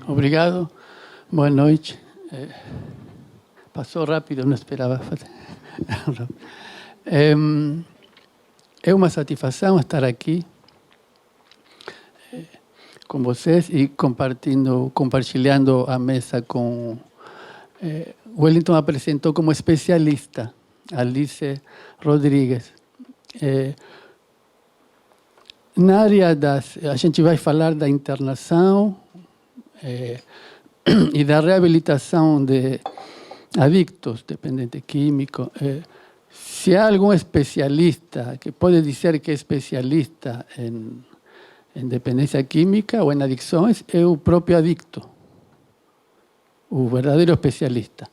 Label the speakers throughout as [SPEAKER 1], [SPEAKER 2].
[SPEAKER 1] Obrigado. Boa noite. Passou rápido, não esperava fazer. É uma satisfação estar aqui com vocês e compartilhando a mesa com... Wellington apresentou como especialista Alice Rodrigues. Na área a gente vai falar da internação e da reabilitação de adictos, dependentes químicos. Se há algum especialista que pode dizer que é especialista em dependência química ou em adicções, é o próprio adicto, o verdadeiro especialista.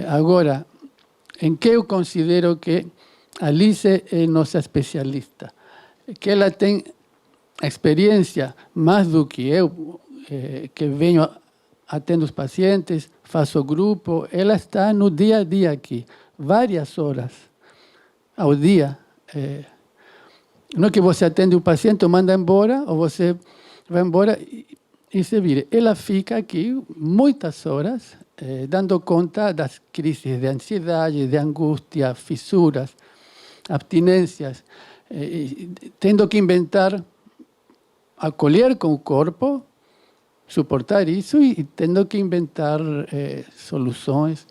[SPEAKER 1] Agora, em que eu considero que Alice é nossa especialista? Que ela tem experiência mais do que eu, que venho atendo os pacientes, faço grupo, ela está no dia a dia aqui, várias horas ao dia. Não é que você atende o paciente, manda embora, ou você vai embora e se vira. Ela fica aqui muitas horas, dando conta das crises de ansiedade, de angústia, fissuras, abstinências, tendo que inventar, acolher com o corpo, suportar isso e tendo que inventar soluções,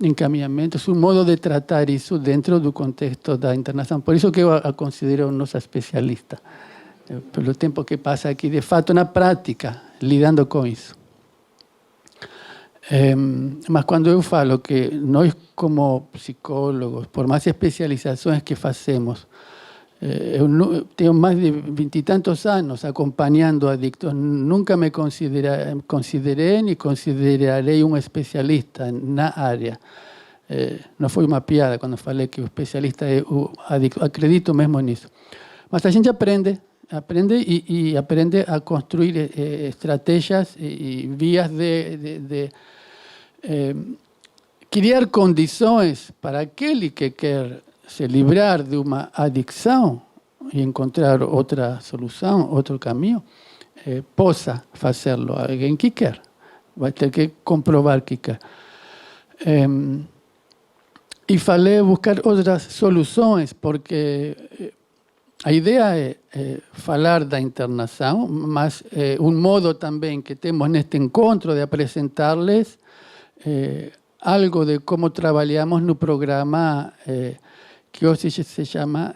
[SPEAKER 1] encaminhamentos, um modo de tratar isso dentro do contexto da internação. Por isso que eu a considero nossa especialista, pelo tempo que passa aqui, de fato, na prática, lidando com isso. Mas quando eu falo que nós, como psicólogos, por mais especializações que fazemos, eu tenho mais de 20 e tantos anos acompanhando adictos. Nunca me considerei nem considerarei um especialista na área. Não foi uma piada quando falei que o especialista é o adicto. Acredito mesmo nisso. Mas a gente aprende e aprende a construir estratégias e vias de criar condições para aquele que quer se livrar de uma adicção e encontrar outra solução, outro caminho, possa fazê-lo. Alguém que quer. Vai ter que comprovar que quer. E falei buscar outras soluções, porque a ideia é falar da internação, mas um modo também que temos neste encontro de apresentar-lhes algo de como trabalhamos no programa que hoje se chama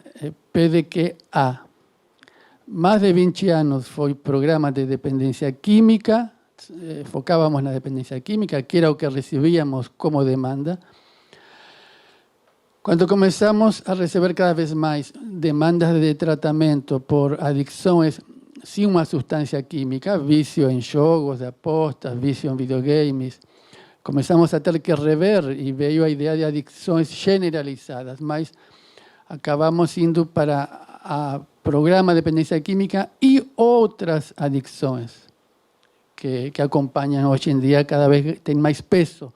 [SPEAKER 1] PDQ-A. Mais de 20 anos foi programa de dependência química, focávamos na dependência química, que era o que recebíamos como demanda. Quando começamos a receber cada vez mais demandas de tratamento por adicções sem uma substância química, vício em jogos de apostas, vício em videogames, começamos a ter que rever e veio a ideia de adicções generalizadas, mas acabamos indo para programa de dependência química e outras adicções que acompanham hoje em dia, cada vez tem mais peso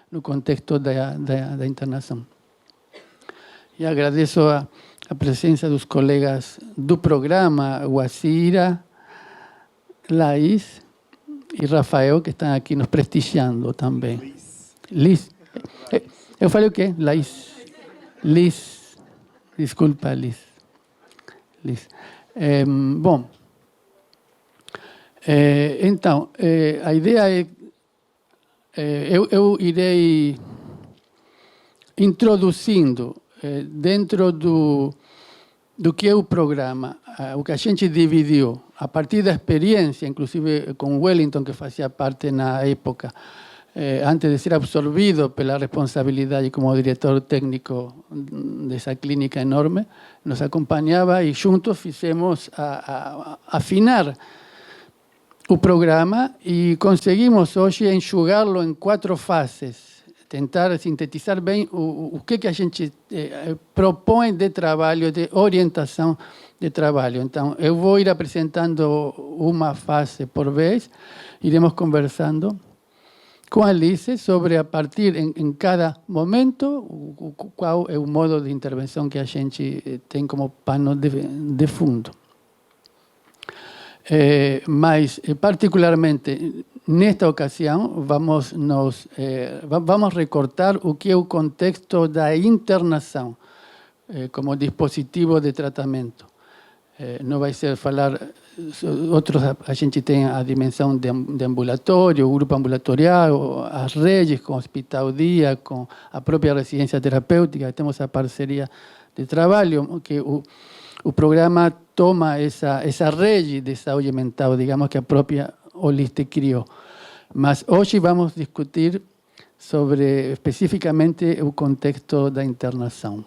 [SPEAKER 1] no contexto da internação. E agradeço a presença dos colegas do programa, Guacira, Laís e Rafael, que estão aqui nos prestigiando também. Liz. Eu falei o quê? Laís. Liz. Desculpa, Liz. Bom, então, a ideia é... eu irei introduzindo dentro do que é o programa, o que a gente dividiu, a partir da experiência, inclusive com Wellington, que fazia parte na época, antes de ser absorvido pela responsabilidade como diretor técnico dessa clínica enorme, nos acompanhava e juntos fizemos afinar o programa e conseguimos hoje enxugá-lo em 4 fases, tentar sintetizar bem o que a gente propõe de trabalho, de orientação de trabalho. Então, eu vou ir apresentando uma fase por vez, iremos conversando com a Alice sobre, a partir, em cada momento, qual é o modo de intervenção que a gente tem como pano de fundo. Mas, particularmente, nesta ocasião, vamos recortar o que é o contexto da internação como dispositivo de tratamento. Não vai ser falar... Outros, a gente tem a dimensão de ambulatório, o grupo ambulatorial, as redes com o Hospital Dia, com a própria residência terapêutica. Temos a parceria de trabalho, que o programa toma essa rede de saúde mental, digamos, que a própria Oliste criou. Mas hoje vamos discutir sobre, especificamente, o contexto da internação.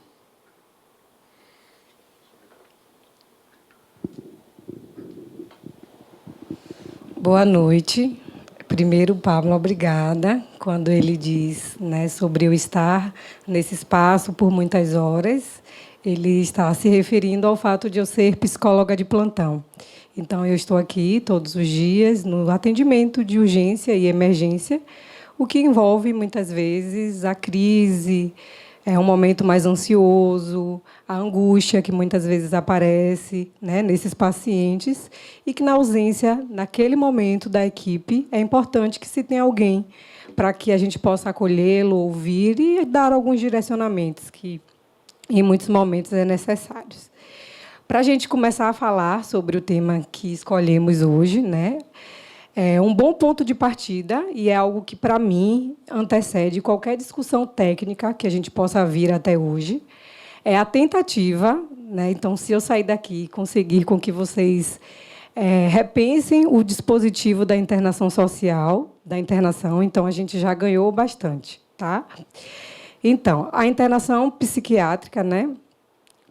[SPEAKER 2] Boa noite. Primeiro, Pablo, obrigada. Quando ele diz, né, sobre eu estar nesse espaço por muitas horas, ele está se referindo ao fato de eu ser psicóloga de plantão. Então, eu estou aqui todos os dias no atendimento de urgência e emergência, o que envolve, muitas vezes, a crise, um momento mais ansioso, a angústia que muitas vezes aparece, né, nesses pacientes, e que, na ausência, naquele momento da equipe, é importante que se tenha alguém para que a gente possa acolhê-lo, ouvir e dar alguns direcionamentos que, em muitos momentos, é necessários. Para a gente começar a falar sobre o tema que escolhemos hoje, né, é um bom ponto de partida e é algo que, para mim, antecede qualquer discussão técnica que a gente possa vir até hoje. É a tentativa, né? Então, se eu sair daqui e conseguir com que vocês repensem o dispositivo da internação social, da internação, então a gente já ganhou bastante, tá? Então, a internação psiquiátrica, né?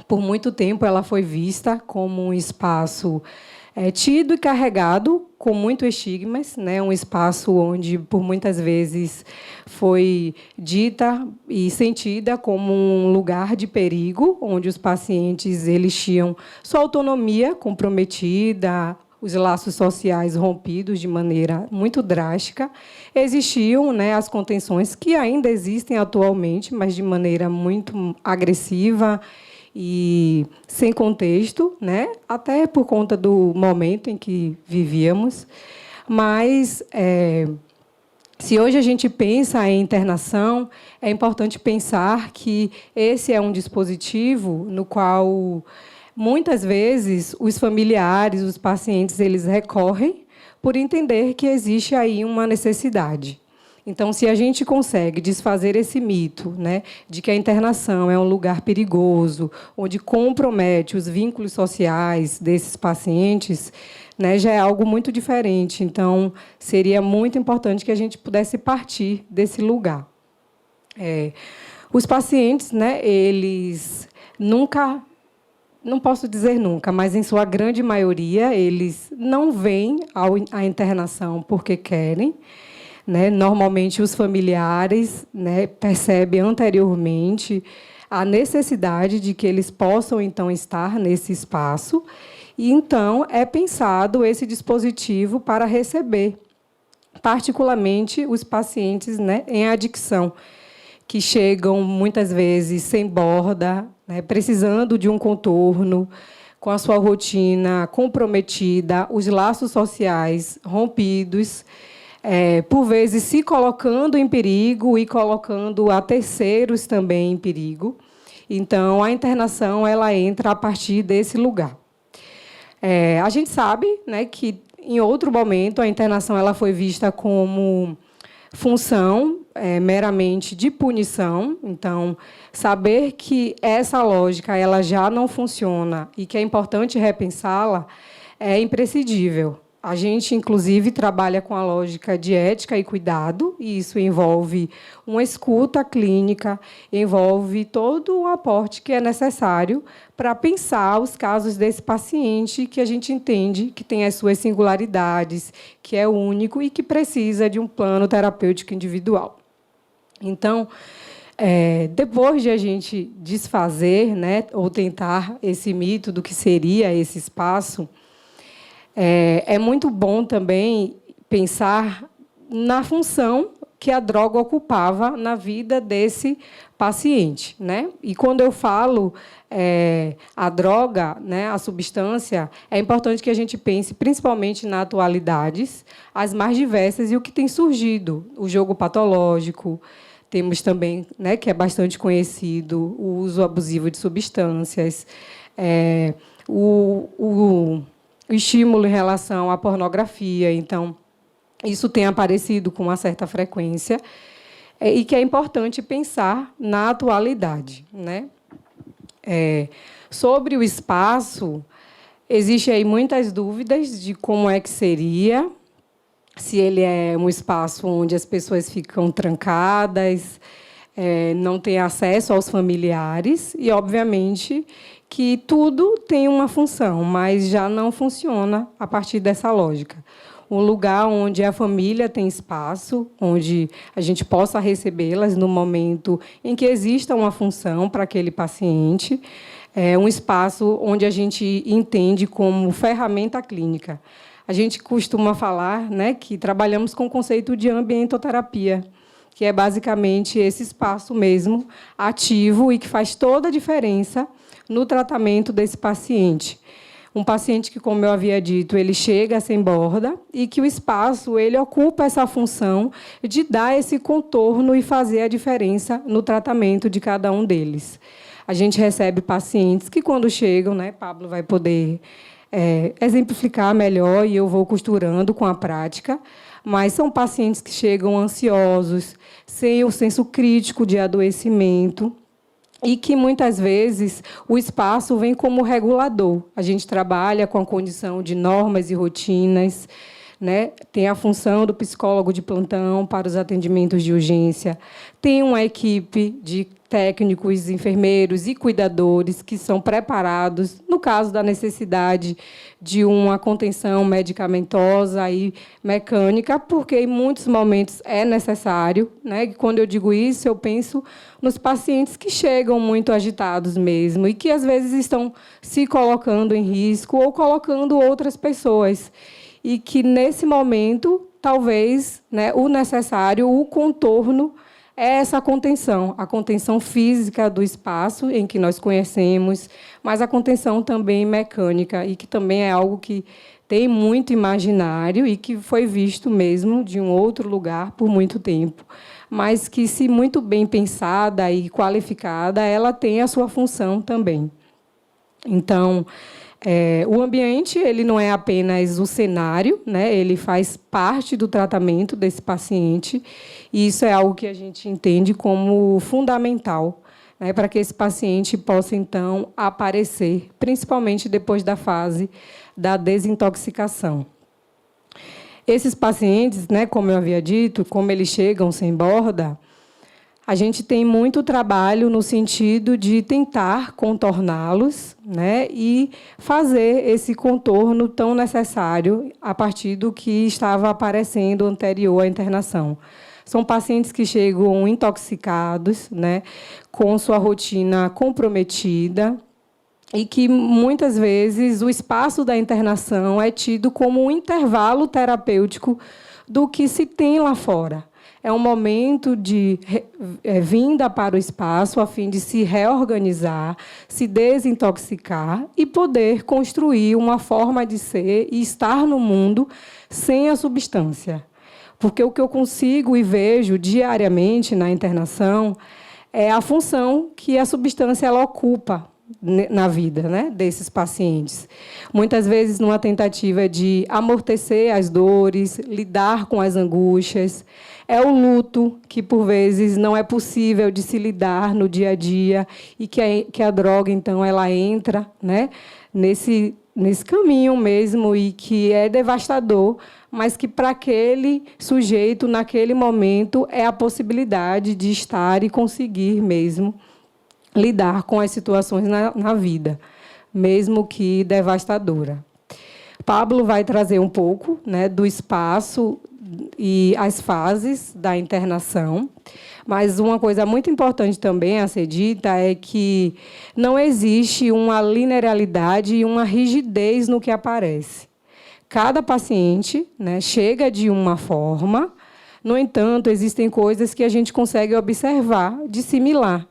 [SPEAKER 2] Por muito tempo, ela foi vista como um espaço tido e carregado com muitos estigmas, né? Um espaço onde, por muitas vezes, foi dita e sentida como um lugar de perigo, onde os pacientes eles tinham sua autonomia comprometida, os laços sociais rompidos de maneira muito drástica. Existiam, né, as contenções que ainda existem atualmente, mas de maneira muito agressiva e sem contexto, né? Até por conta do momento em que vivíamos. Mas, se hoje a gente pensa em internação, é importante pensar que esse é um dispositivo no qual, muitas vezes, os familiares, os pacientes, eles recorrem por entender que existe aí uma necessidade. Então, se a gente consegue desfazer esse mito, né, de que a internação é um lugar perigoso, onde compromete os vínculos sociais desses pacientes, né, já é algo muito diferente. Então, seria muito importante que a gente pudesse partir desse lugar. Os pacientes, né, eles nunca, não posso dizer nunca, mas, em sua grande maioria, eles não vêm à internação porque querem. Né? Normalmente, os familiares, né, percebem anteriormente a necessidade de que eles possam, então, estar nesse espaço. E, então, é pensado esse dispositivo para receber, particularmente, os pacientes, né, em adicção, que chegam, muitas vezes, sem borda, né, precisando de um contorno, com a sua rotina comprometida, os laços sociais rompidos, por vezes se colocando em perigo e colocando a terceiros também em perigo. Então, a internação ela entra a partir desse lugar. A gente sabe, né, que, em outro momento, a internação ela foi vista como função meramente de punição. Então, saber que essa lógica ela já não funciona e que é importante repensá-la é imprescindível. A gente, inclusive, trabalha com a lógica de ética e cuidado, e isso envolve uma escuta clínica, envolve todo um aporte que é necessário para pensar os casos desse paciente que a gente entende que tem as suas singularidades, que é único e que precisa de um plano terapêutico individual. Então, depois de a gente desfazer, né, ou tentar esse mito do que seria esse espaço, é muito bom também pensar na função que a droga ocupava na vida desse paciente, né? E quando eu falo a droga, né, a substância, é importante que a gente pense, principalmente na atualidades, as mais diversas e o que tem surgido, o jogo patológico. Temos também, né, que é bastante conhecido, o uso abusivo de substâncias, o estímulo em relação à pornografia. Então, isso tem aparecido com uma certa frequência e que é importante pensar na atualidade, né? Sobre o espaço, existem aí muitas dúvidas de como é que seria, se ele é um espaço onde as pessoas ficam trancadas, não têm acesso aos familiares, e, obviamente, que tudo tem uma função, mas já não funciona a partir dessa lógica. Um lugar onde a família tem espaço, onde a gente possa recebê-las no momento em que exista uma função para aquele paciente, um espaço onde a gente entende como ferramenta clínica. A gente costuma falar, né, que trabalhamos com o conceito de ambientoterapia, que é basicamente esse espaço mesmo ativo e que faz toda a diferença no tratamento desse paciente. Um paciente que, como eu havia dito, ele chega sem borda e que o espaço ele ocupa essa função de dar esse contorno e fazer a diferença no tratamento de cada um deles. A gente recebe pacientes que, quando chegam, né, Pablo vai poder exemplificar melhor e eu vou costurando com a prática, mas são pacientes que chegam ansiosos, sem o senso crítico de adoecimento, e que, muitas vezes, o espaço vem como regulador. A gente trabalha com a condição de normas e rotinas, né? Tem a função do psicólogo de plantão para os atendimentos de urgência, tem uma equipe de técnicos, enfermeiros e cuidadores que são preparados, no caso da necessidade de uma contenção medicamentosa e mecânica, porque em muitos momentos é necessário, né? Quando eu digo isso, eu penso nos pacientes que chegam muito agitados mesmo e que, às vezes, estão se colocando em risco ou colocando outras pessoas. E que, nesse momento, talvez, né, o necessário, o contorno, é essa contenção, a contenção física do espaço em que nós conhecemos, mas a contenção também mecânica, e que também é algo que tem muito imaginário e que foi visto mesmo de um outro lugar por muito tempo, mas que, se muito bem pensada e qualificada, ela tem a sua função também. Então, o ambiente ele não é apenas o cenário, né? Ele faz parte do tratamento desse paciente, e isso é algo que a gente entende como fundamental, né, para que esse paciente possa, então, aparecer, principalmente depois da fase da desintoxicação. Esses pacientes, né, como eu havia dito, como eles chegam sem borda, a gente tem muito trabalho no sentido de tentar contorná-los, né, e fazer esse contorno tão necessário a partir do que estava aparecendo anterior à internação. São pacientes que chegam intoxicados, né, com sua rotina comprometida, e que, muitas vezes, o espaço da internação é tido como um intervalo terapêutico do que se tem lá fora. É um momento de vinda para o espaço a fim de se reorganizar, se desintoxicar e poder construir uma forma de ser e estar no mundo sem a substância. Porque o que eu consigo e vejo diariamente na internação é a função que a substância ela ocupa na vida, né, desses pacientes. Muitas vezes, numa tentativa de amortecer as dores, lidar com as angústias. É o luto, que, por vezes, não é possível de se lidar no dia a dia, e que a droga, então, ela entra, né, nesse caminho mesmo, e que é devastador, mas que, para aquele sujeito, naquele momento, é a possibilidade de estar e conseguir mesmo lidar com as situações na vida, mesmo que devastadora. Pablo vai trazer um pouco, né, do espaço e as fases da internação, mas uma coisa muito importante também a ser dita é que não existe uma linearidade e uma rigidez no que aparece. Cada paciente, né, chega de uma forma, No entanto, existem coisas que a gente consegue observar de similar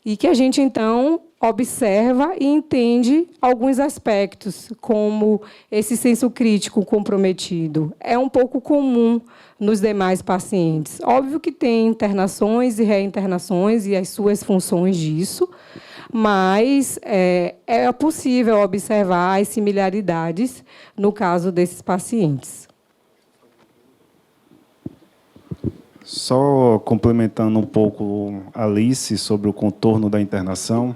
[SPEAKER 2] e que a gente, então, observa e entende alguns aspectos, como esse senso crítico comprometido. É um pouco comum nos demais pacientes. Óbvio que tem internações e reinternações e as suas funções disso, mas é possível observar as similaridades no caso desses pacientes.
[SPEAKER 3] Só complementando um pouco a Alice sobre o contorno da internação,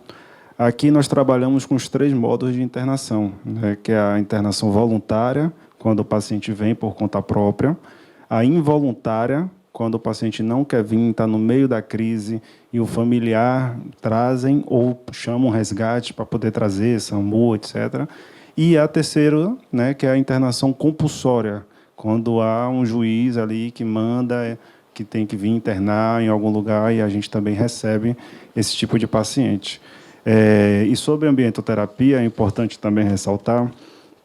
[SPEAKER 3] aqui nós trabalhamos com os 3 modos de internação, né, que é a internação voluntária, quando o paciente vem por conta própria, a involuntária, quando o paciente não quer vir, está no meio da crise e o familiar trazem ou chamam um resgate para poder trazer, SAMU, etc. E a terceira, né, que é a internação compulsória, quando há um juiz ali que manda que tem que vir internar em algum lugar e a gente também recebe esse tipo de paciente. E sobre a ambientoterapia, é importante também ressaltar,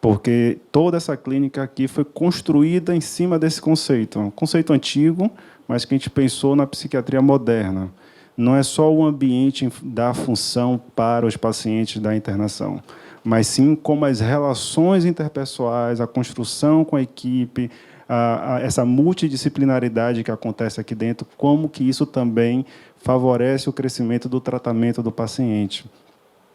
[SPEAKER 3] porque toda essa clínica aqui foi construída em cima desse conceito. Um conceito antigo, mas que a gente pensou na psiquiatria moderna. Não é só o ambiente dar função para os pacientes da internação, mas sim como as relações interpessoais, a construção com a equipe, essa multidisciplinaridade que acontece aqui dentro, como que isso também favorece o crescimento do tratamento do paciente.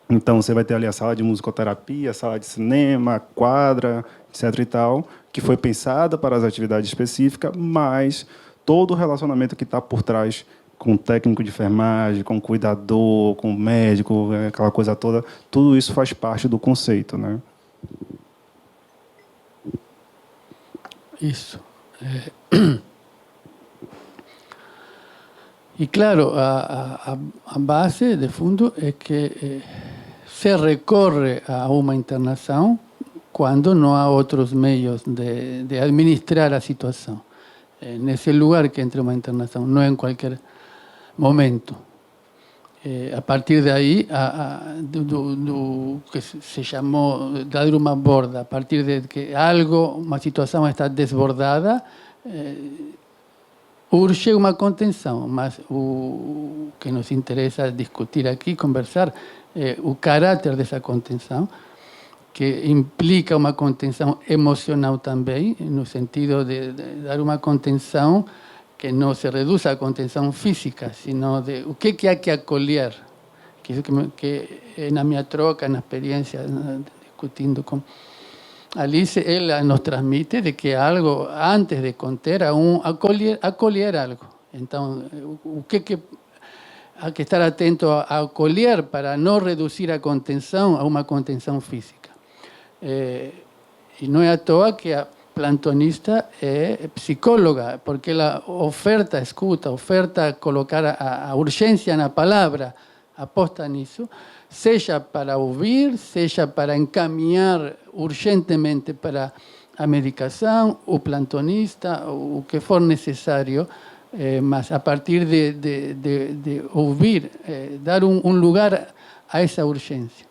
[SPEAKER 3] Então, você vai ter ali a sala de musicoterapia, a sala de cinema, a quadra, etc. e tal, que foi pensada para as atividades específicas, mas todo o relacionamento que está por trás com o técnico de enfermagem, com o cuidador, com o médico, aquela coisa toda, tudo isso faz parte do conceito, né?
[SPEAKER 1] Isso. Y claro, a base de fondo es que se recorre a una internación cuando no hay otros medios de administrar la situación. En ese lugar que entra una internación, no en cualquier momento. A partir de ahí, que se llamó dar uma borda, a partir de que uma situação está desbordada, urge uma contenção, mas o que nos interessa discutir aqui, conversar, é o caráter dessa contenção, que implica uma contenção emocional também, no sentido de dar uma contenção que no se reduce a contención física, sino de qué hay que acolher, que en la mi troca, en la experiencia, discutiendo con Alice, ella nos transmite de que algo, antes de conter, aún acolher algo. Entonces, que hay que estar atento a acolher para no reducir a contención a una contención física. Y no es a toa que plantonista é psicóloga, porque ela oferta escuta, oferta colocar a urgência na palavra, aposta nisso, seja para ouvir, seja para encaminhar urgentemente para a medicação, o plantonista, o que for necessário, mas a partir de ouvir, dar um lugar a essa urgência.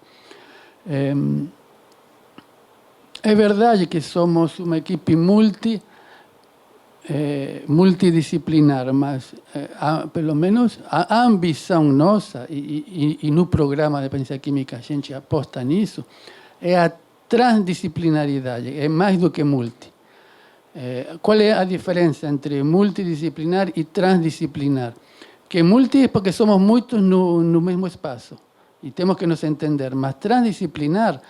[SPEAKER 1] É verdade que somos uma equipe multidisciplinar, mas pelo menos a ambição nossa, e no programa de Dependência Química a gente aposta nisso, é a transdisciplinaridade, é mais do que multi. Qual é a diferença entre multidisciplinar e transdisciplinar? Que multi é porque somos muitos no mesmo espaço e temos que nos entender, mas transdisciplinar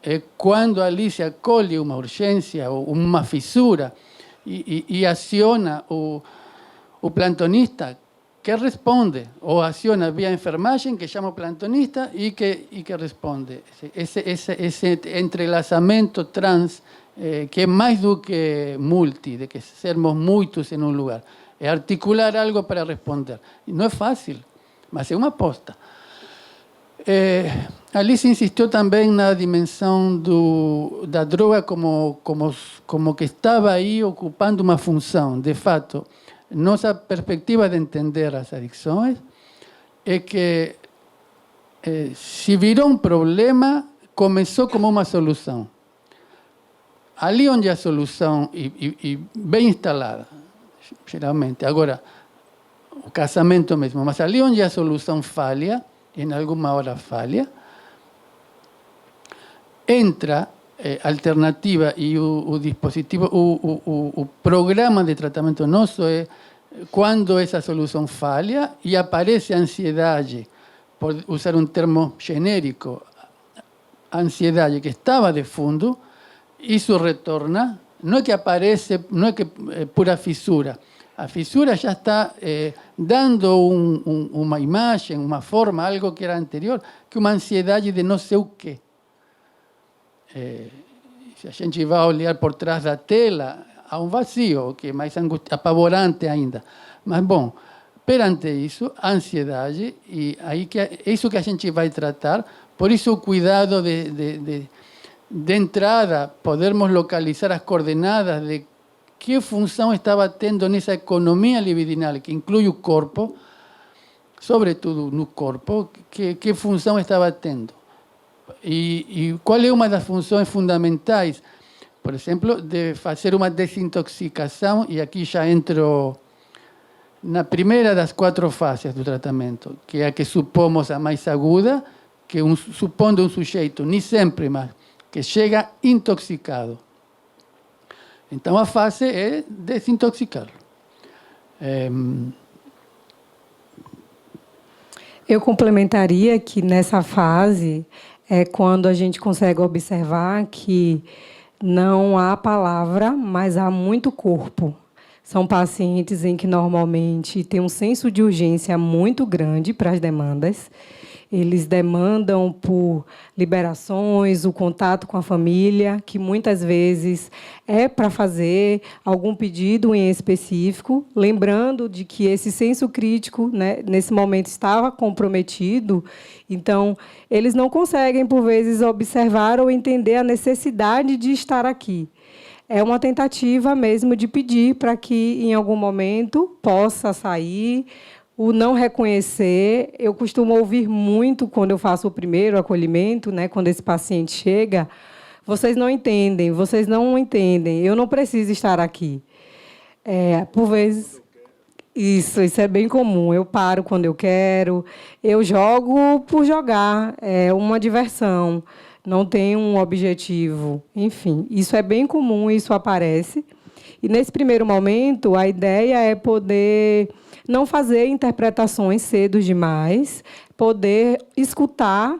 [SPEAKER 1] é quando ali se acolhe uma urgência ou uma fissura e aciona o plantonista que responde, ou aciona via enfermagem que chama o plantonista e que responde. Esse entrelaçamento trans, que é mais do que multi, de que sermos muitos em um lugar. É articular algo para responder. Não é fácil, mas é uma aposta. Alice insistiu também na dimensão da droga como que estava aí ocupando uma função. De fato, nossa perspectiva de entender as adicções é que se virou um problema, começou como uma solução. Ali onde a solução, e bem instalada, geralmente. Agora, o casamento mesmo, mas ali onde a solução falha, em alguma hora falha, entra alternativa e o dispositivo, o programa de tratamento nosso é quando essa solução falha e aparece a ansiedade, por usar um termo genérico, a ansiedade que estava de fundo, isso retorna, não é que aparece, não é que é pura fissura. A fissura já está dando uma imagem, uma forma, algo que era anterior, que uma ansiedade de não sei o quê. Se a gente vai olhar por trás da tela, há um vazio, que é mais apavorante ainda. Mas, bom, perante isso, a ansiedade, e aí que é isso que a gente vai tratar, por isso o cuidado de entrada, podermos localizar as coordenadas de que função estava tendo nessa economia libidinal, que inclui o corpo, sobretudo no corpo, que função estava tendo. E qual é uma das funções fundamentais? Por exemplo, de fazer uma desintoxicação, e aqui já entro na primeira das 4 fases do tratamento, que é a que supomos a mais aguda, que supondo um sujeito, nem sempre, mas que chega intoxicado. Então, a fase é desintoxicar.
[SPEAKER 2] Eu complementaria que nessa fase é quando a gente consegue observar que não há palavra, mas há muito corpo. São pacientes em que normalmente tem um senso de urgência muito grande para as demandas. Eles demandam por liberações, o contato com a família, que muitas vezes é para fazer algum pedido em específico, lembrando de que esse senso crítico, né, nesse momento estava comprometido, então eles não conseguem, por vezes, observar ou entender a necessidade de estar aqui. É uma tentativa mesmo de pedir para que, em algum momento, possa sair. O não reconhecer, eu costumo ouvir muito quando eu faço o primeiro acolhimento, né, quando esse paciente chega, vocês não entendem, eu não preciso estar aqui. Por vezes, isso é bem comum, eu paro quando eu quero, eu jogo por jogar, é uma diversão, não tem um objetivo, enfim, isso é bem comum, isso aparece. E, nesse primeiro momento, a ideia é poder não fazer interpretações cedo demais, poder escutar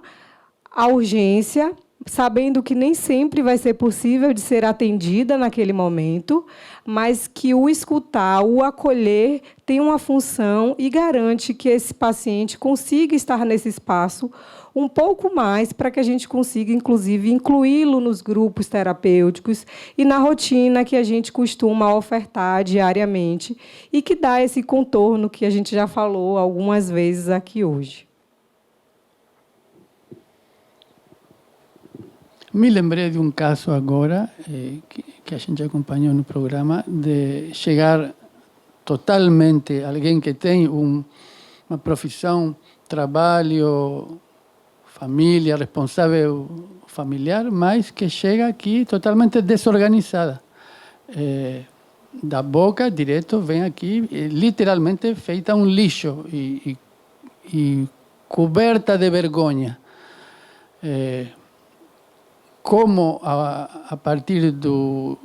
[SPEAKER 2] a urgência, sabendo que nem sempre vai ser possível de ser atendida naquele momento, mas que o escutar, o acolher, tem uma função e garante que esse paciente consiga estar nesse espaço um pouco mais para que a gente consiga, inclusive, incluí-lo nos grupos terapêuticos e na rotina que a gente costuma ofertar diariamente e que dá esse contorno que a gente já falou algumas vezes aqui hoje.
[SPEAKER 1] Me lembrei de um caso agora, que a gente acompanhou no programa, de chegar totalmente alguém que tem uma profissão, trabalho, família, responsável familiar, mas que chega aqui totalmente desorganizada. Da boca, direto, vem aqui, literalmente feita um lixo e coberta de vergonha. Como, a partir do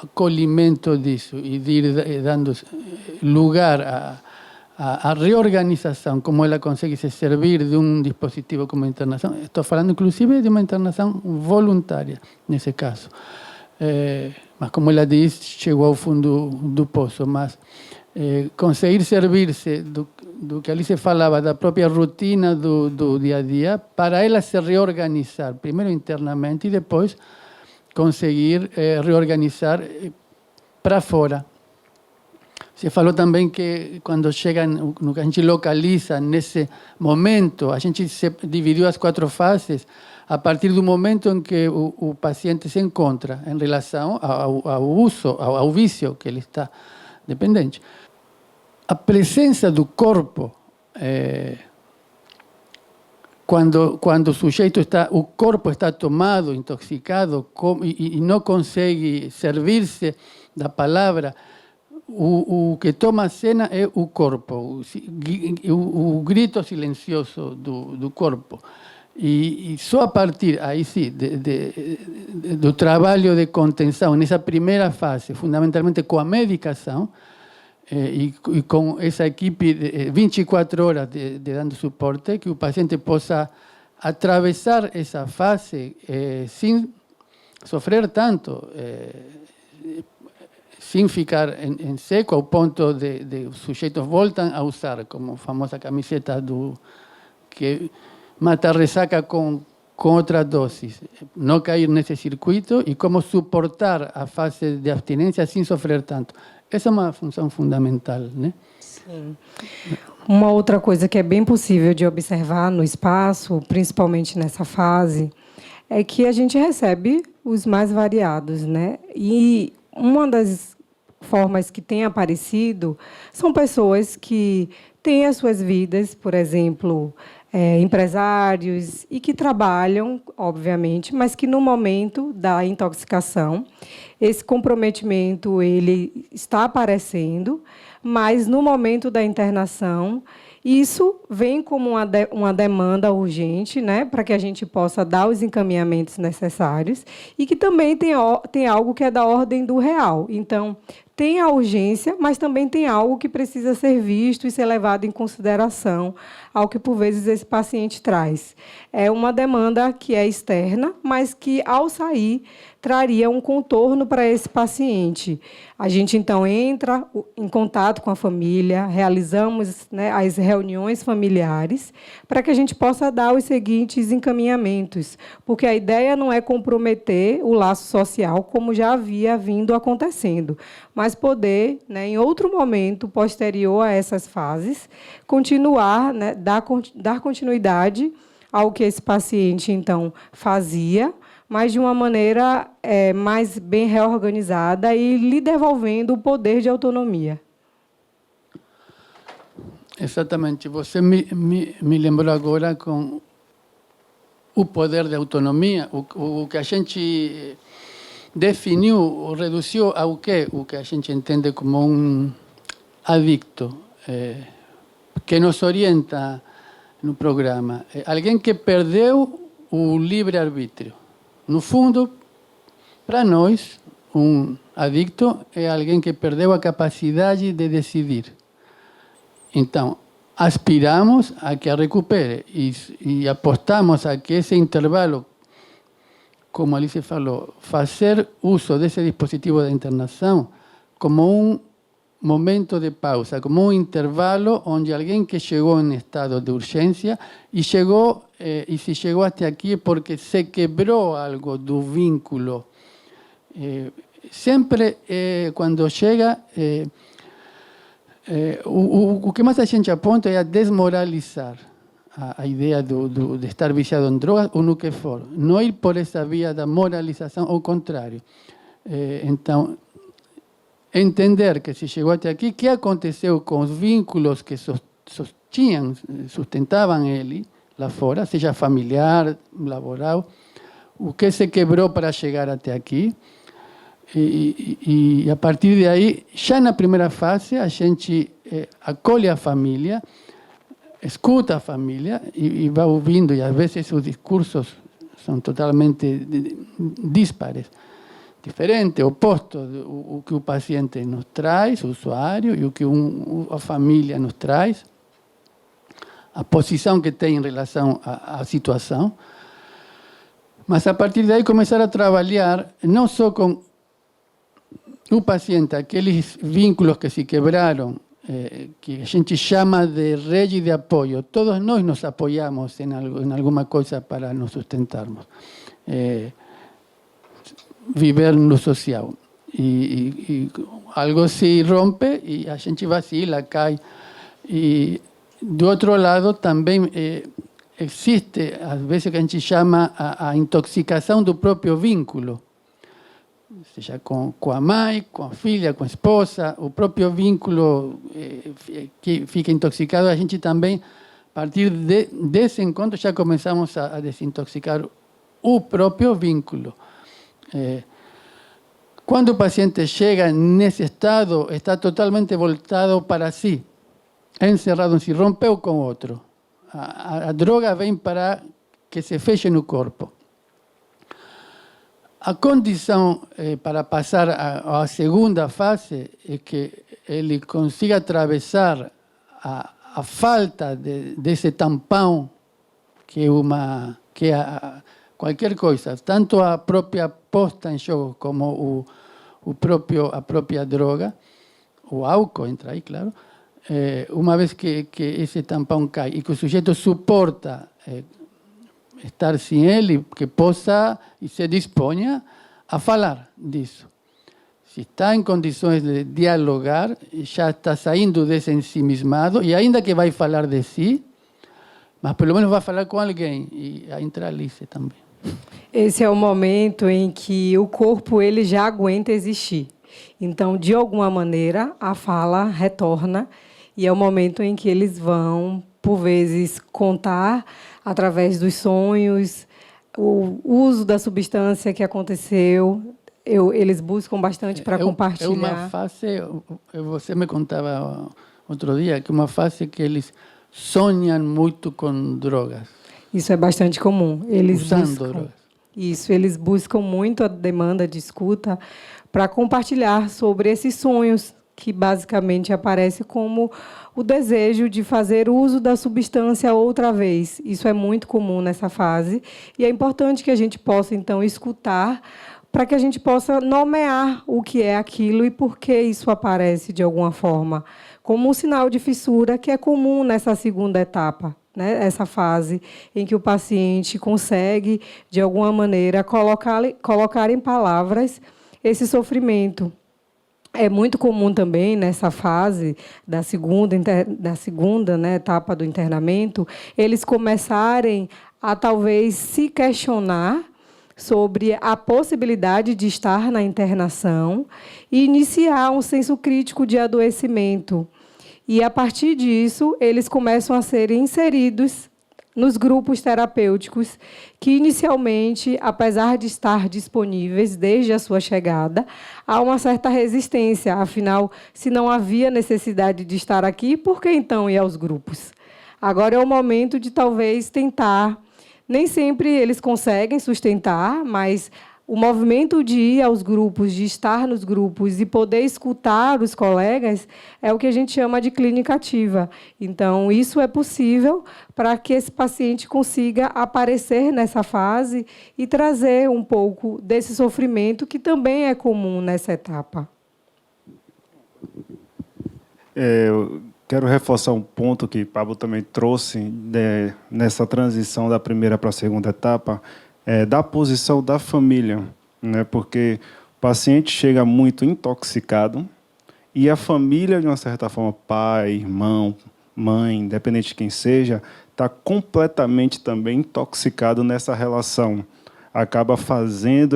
[SPEAKER 1] acolhimento disso e de ir dando lugar a reorganização, como ela consegue se servir de um dispositivo como a internação, estou falando inclusive de uma internação voluntária, nesse caso. Mas, como ela diz, chegou ao fundo do poço, mas conseguir servir-se do que ali se falava, da própria rotina do dia a dia, para ela se reorganizar, primeiro internamente e depois conseguir reorganizar para fora. Se falou também que quando chega, no que a gente localiza nesse momento, a gente dividiu as 4 fases a partir do momento em que o paciente se encontra em relação ao uso, ao vício que ele está dependente. A presença do corpo, quando o sujeito o corpo está tomado, intoxicado e não consegue servir-se da palavra, o que toma a cena é o corpo, o grito silencioso do corpo. E só a partir, aí sim, do trabalho de contenção, nessa primeira fase, fundamentalmente com a medicação, e com essa equipe de 24 horas de dando suporte, que o paciente possa atravessar essa fase sem sofrer tanto, sem ficar em seco, ao ponto de os sujeitos voltam a usar, como a famosa camiseta que mata a ressaca com outra dose, não cair nesse circuito e como suportar a fase de abstinência sem sofrer tanto. Essa é uma função fundamental, né?
[SPEAKER 2] Sim. Uma outra coisa que é bem possível de observar no espaço, principalmente nessa fase, é que a gente recebe os mais variados, né? E uma das formas que tem aparecido são pessoas que têm as suas vidas, por exemplo, empresários, e que trabalham, obviamente, mas que, no momento da intoxicação, esse comprometimento ele está aparecendo, mas, no momento da internação, isso vem como uma demanda urgente, né, para que a gente possa dar os encaminhamentos necessários, e que também tem algo que é da ordem do real. Então, tem a urgência, mas também tem algo que precisa ser visto e ser levado em consideração ao que, por vezes, esse paciente traz. É uma demanda que é externa, mas que, ao sair, traria um contorno para esse paciente. A gente, então, entra em contato com a família, realizamos, né, as reuniões familiares, para que a gente possa dar os seguintes encaminhamentos, porque a ideia não é comprometer o laço social, como já havia vindo acontecendo, mas poder, né, em outro momento posterior a essas fases, continuar, né, dar continuidade ao que esse paciente, então, fazia, mas de uma maneira mais bem reorganizada e lhe devolvendo o poder de autonomia.
[SPEAKER 1] Exatamente. Você me lembrou agora com o poder de autonomia, o que a gente definiu, reduziu ao quê? O que a gente entende como um adicto, que nos orienta no programa. Alguém que perdeu o livre-arbítrio. No fundo, para nós, um adicto é alguém que perdeu a capacidade de decidir. Então, aspiramos a que a recupere e apostamos a que esse intervalo, como a Alice falou, fazer uso desse dispositivo de internação como um momento de pausa, como um intervalo onde alguém que chegou em estado de urgência e se chegou até aqui porque se quebrou algo do vínculo. Sempre, quando chega, o que mais a gente aponta é a desmoralizar a ideia de estar viciado em drogas ou no que for. Não ir por essa via da moralização, ao contrário. Então, entender que se chegou até aqui, o que aconteceu com os vínculos que sustentavam ele lá fora, seja familiar, laboral, o que se quebrou para chegar até aqui. E a partir de aí, já na primeira fase, a gente acolhe a família, escuta a família e vai ouvindo, e às vezes os discursos são totalmente díspares, diferentes, opostos, o que o paciente nos traz, o usuário, e o que a família nos traz, a posição que tem em relação à situação. Mas, a partir daí, começar a trabalhar não só com o paciente, aqueles vínculos que se quebraram, que a gente chama de rede de apoio. Todos nós nos apoiamos em alguma coisa para nos sustentarmos. Viver no social. E algo se rompe e a gente vacila, cai. E, do outro lado, também existe, às vezes, que a gente chama a intoxicação do próprio vínculo. Seja com a mãe, com a filha, com a esposa, o próprio vínculo que fica intoxicado, a gente também, a partir desse encontro, já começamos a desintoxicar o próprio vínculo. Quando o paciente chega nesse estado, está totalmente voltado para si, encerrado em si, rompeu com outro. A droga vem para que se feche no corpo. A condição para passar à segunda fase é que ele consiga atravessar a falta desse tampão que é qualquer coisa, tanto a própria posta em jogo como a própria droga, o álcool entra aí, claro, uma vez que esse tampão cai e que o sujeito suporta estar sem ele, que possa e se disponha a falar disso. Se está em condições de dialogar, já está saindo desse ensimismado, e ainda que vai falar de si, mas pelo menos vai falar com alguém, e entra a Alice também.
[SPEAKER 2] Esse é o momento em que o corpo ele já aguenta existir. Então, de alguma maneira, a fala retorna, e é o momento em que eles vão, por vezes, contar através dos sonhos, o uso da substância que aconteceu. Eles buscam bastante para compartilhar.
[SPEAKER 1] É uma fase, você me contava outro dia, que é uma fase que eles sonham muito com drogas.
[SPEAKER 2] Isso é bastante comum. Eles
[SPEAKER 1] usando drogas.
[SPEAKER 2] Isso, eles buscam muito a demanda de escuta para compartilhar sobre esses sonhos, que basicamente aparece como o desejo de fazer uso da substância outra vez. Isso é muito comum nessa fase, e é importante que a gente possa, então, escutar, para que a gente possa nomear o que é aquilo e por que isso aparece de alguma forma, como um sinal de fissura que é comum nessa segunda etapa, né? Essa fase em que o paciente consegue, de alguma maneira, colocar em palavras esse sofrimento. É muito comum também, nessa fase da segunda né, etapa do internamento, eles começarem a, talvez, se questionar sobre a possibilidade de estar na internação e iniciar um senso crítico de adoecimento. E, a partir disso, eles começam a ser inseridos nos grupos terapêuticos que, inicialmente, apesar de estar disponíveis desde a sua chegada, há uma certa resistência. Afinal, se não havia necessidade de estar aqui, por que então ir aos grupos? Agora é o momento de, talvez, tentar. Nem sempre eles conseguem sustentar, mas o movimento de ir aos grupos, de estar nos grupos e poder escutar os colegas é o que a gente chama de clínica ativa. Então, isso é possível para que esse paciente consiga aparecer nessa fase e trazer um pouco desse sofrimento que também é comum nessa etapa.
[SPEAKER 3] Eu quero reforçar um ponto que Pablo também trouxe nessa transição da primeira para a segunda etapa, da posição da família, né? Porque o paciente chega muito intoxicado e a família, de uma certa forma, pai, irmão, mãe, independente de quem seja, está completamente também intoxicado nessa relação. Acaba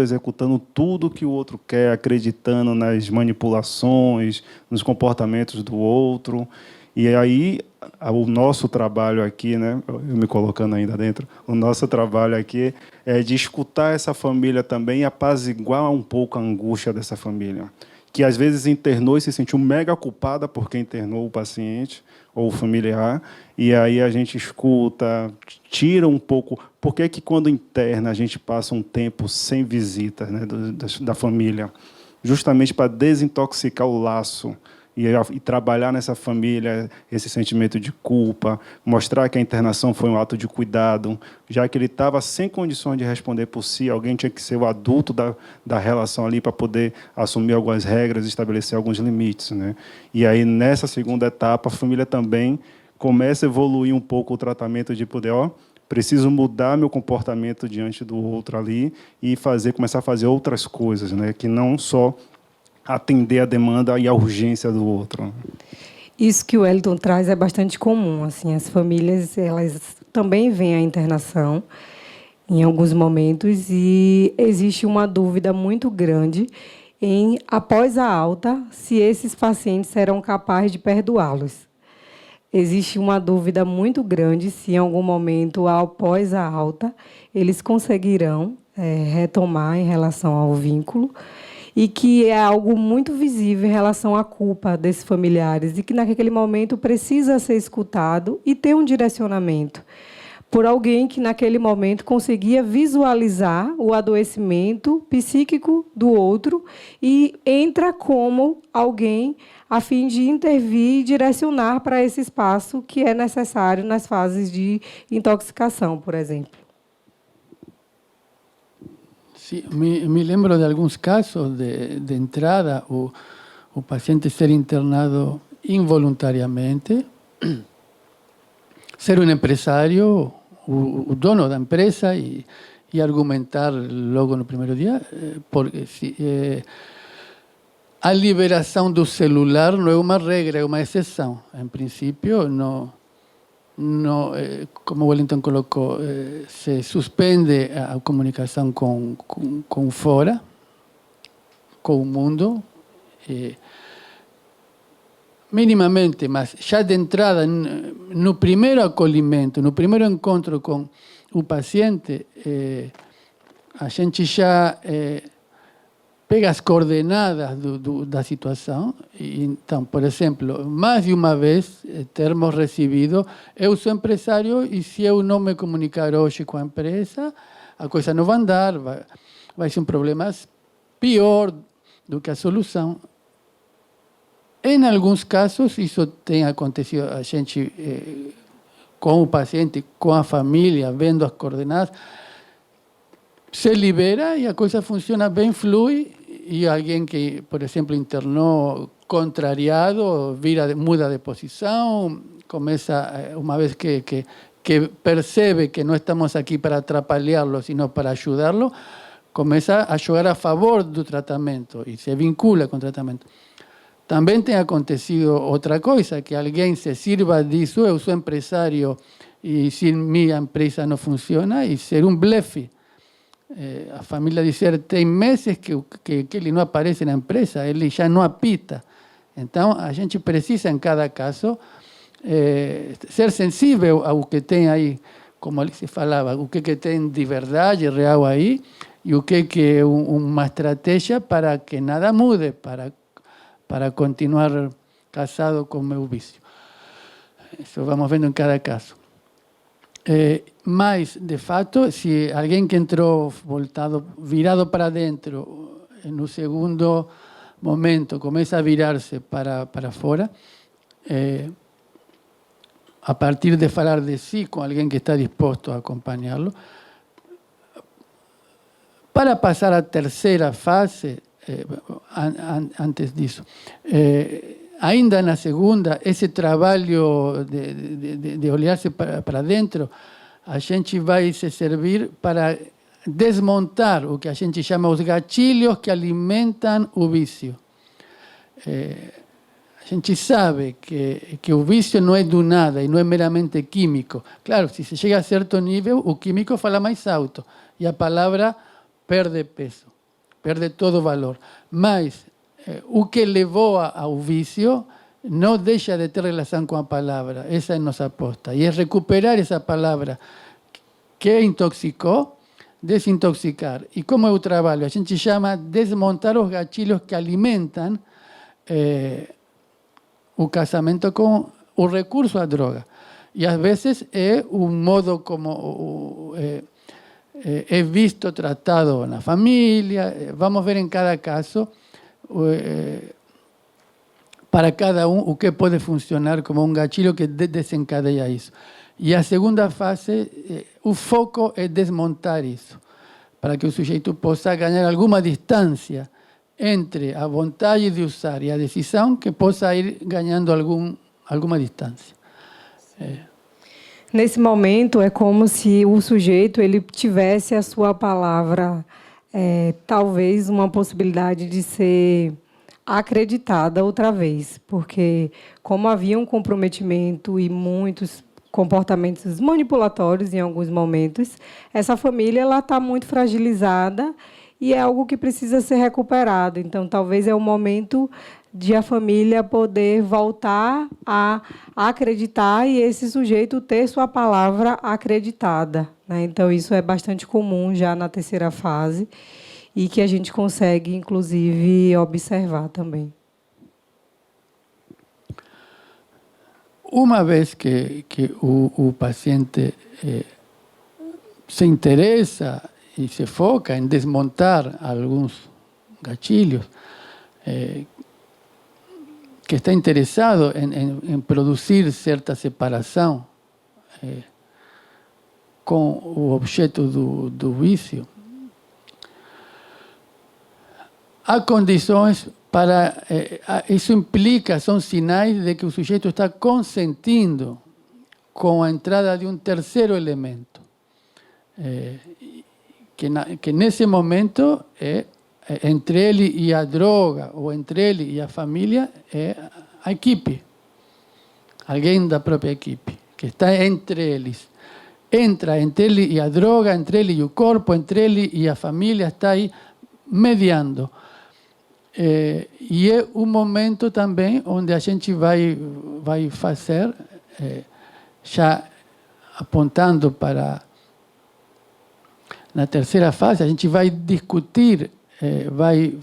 [SPEAKER 3] executando tudo que o outro quer, acreditando nas manipulações, nos comportamentos do outro. E aí, o nosso trabalho aqui, né, eu me colocando ainda dentro, o nosso trabalho aqui é de escutar essa família também e apaziguar um pouco a angústia dessa família, que às vezes internou e se sentiu mega culpada porque internou o paciente ou o familiar, e aí a gente escuta, tira um pouco. Por que quando interna a gente passa um tempo sem visita, né, da família? Justamente para desintoxicar o laço, e trabalhar nessa família esse sentimento de culpa, mostrar que a internação foi um ato de cuidado, já que ele estava sem condições de responder por si, alguém tinha que ser o adulto da relação ali para poder assumir algumas regras, estabelecer alguns limites, né? E aí, nessa segunda etapa, a família também começa a evoluir um pouco o tratamento de poder, preciso mudar meu comportamento diante do outro ali e começar a fazer outras coisas, né? Que não só atender a demanda e a urgência do outro.
[SPEAKER 2] Isso que o Wellington traz é bastante comum. Assim, as famílias elas também veem a internação em alguns momentos e existe uma dúvida muito grande em, após a alta, se esses pacientes serão capazes de perdoá-los. Existe uma dúvida muito grande se, em algum momento, após a alta, eles conseguirão retomar em relação ao vínculo. e que é algo muito visível em relação à culpa desses familiares e que, naquele momento, precisa ser escutado e ter um direcionamento por alguém que, naquele momento, conseguia visualizar o adoecimento psíquico do outro e entra como alguém a fim de intervir e direcionar para esse espaço que é necessário nas fases de intoxicação, por exemplo.
[SPEAKER 1] Sí, me lembro de algunos casos de entrada, o paciente ser internado involuntariamente, ser un empresario, o dono da empresa e argumentar logo no primeiro dia, porque a liberação do celular não é uma regra, é uma exceção. Em princípio, não, como Wellington colocou, se suspende a comunicação com fora, com o mundo, minimamente, mas já de entrada, no primeiro acolhimento, no primeiro encontro com o paciente, a gente já pega as coordenadas da situação. Então, por exemplo, mais de uma vez termos recebido: eu sou empresário e se eu não me comunicar hoje com a empresa, a coisa não vai andar, vai ser um problema pior do que a solução. Em alguns casos, isso tem acontecido, a gente, com o paciente, com a família, vendo as coordenadas, se libera e a coisa funciona bem, flui, e alguém que, por exemplo, internou contrariado, muda de posição, começa, uma vez que percebe que não estamos aqui para atrapalhá-lo, sino para ajudá-lo, começa a jogar a favor do tratamento e se vincula com o tratamento. Também tem acontecido outra coisa, que alguém se sirva disso: eu sou empresário e se minha empresa não funciona, e ser um blefe. A família dizer: tem meses que ele não aparece na empresa, ele já não apita. Então, a gente precisa, em cada caso, ser sensível ao que tem aí, como ali se falava, o que tem de verdade real aí, e o que é uma estratégia para que nada mude, para continuar casado com o meu vício. Isso vamos vendo em cada caso. Mas, de fato, se alguém que entrou virado para dentro, no segundo momento começa a virar-se para fora, a partir de falar de si com alguém que está disposto a acompanhá-lo, para passar à terceira fase, antes disso, ainda na segunda, esse trabalho de olhar-se para dentro, a gente vai se servir para desmontar o que a gente chama os gatilhos que alimentam o vício. A gente sabe que o vício não é do nada e não é meramente químico. Claro, se se chega a certo nível, o químico fala mais alto e a palavra perde peso, perde todo o valor. Mas o que levou ao vício não deixa de ter relação com a palavra. Essa é a nossa aposta. E é recuperar essa palavra que intoxicou, desintoxicar. E como é o trabalho? A gente chama desmontar os gatilhos que alimentam o casamento com o recurso à droga. E às vezes é o modo como é visto, tratado na família. Vamos ver em cada caso, para cada um, o que pode funcionar como um gatilho que desencadeia isso. E a segunda fase, o foco é desmontar isso, para que o sujeito possa ganhar alguma distância entre a vontade de usar e a decisão, que possa ir ganhando alguma distância.
[SPEAKER 2] Nesse momento, é como se o sujeito ele tivesse a sua palavra, talvez uma possibilidade de ser acreditada outra vez, porque como havia um comprometimento e muitos comportamentos manipulatórios em alguns momentos, essa família ela está muito fragilizada e é algo que precisa ser recuperado. Então, talvez é o momento de a família poder voltar a acreditar e esse sujeito ter sua palavra acreditada, né? Então, isso é bastante comum já na terceira fase. e que a gente consegue, inclusive, observar também.
[SPEAKER 1] Uma vez que o paciente se interessa e se foca em desmontar alguns gatilhos, que está interessado em produzir certa separação com o objeto do vício, há condições para... isso implica, são sinais de que o sujeito está consentindo com a entrada de um terceiro elemento, que nesse momento entre ele e a droga, ou entre ele e a família, é a equipe. Alguém da própria equipe, que está entre eles. Entra entre ele e a droga, entre ele e o corpo, entre ele e a família, está aí mediando. E é um momento também onde a gente vai fazer, já apontando para... Na terceira fase, a gente vai discutir, vai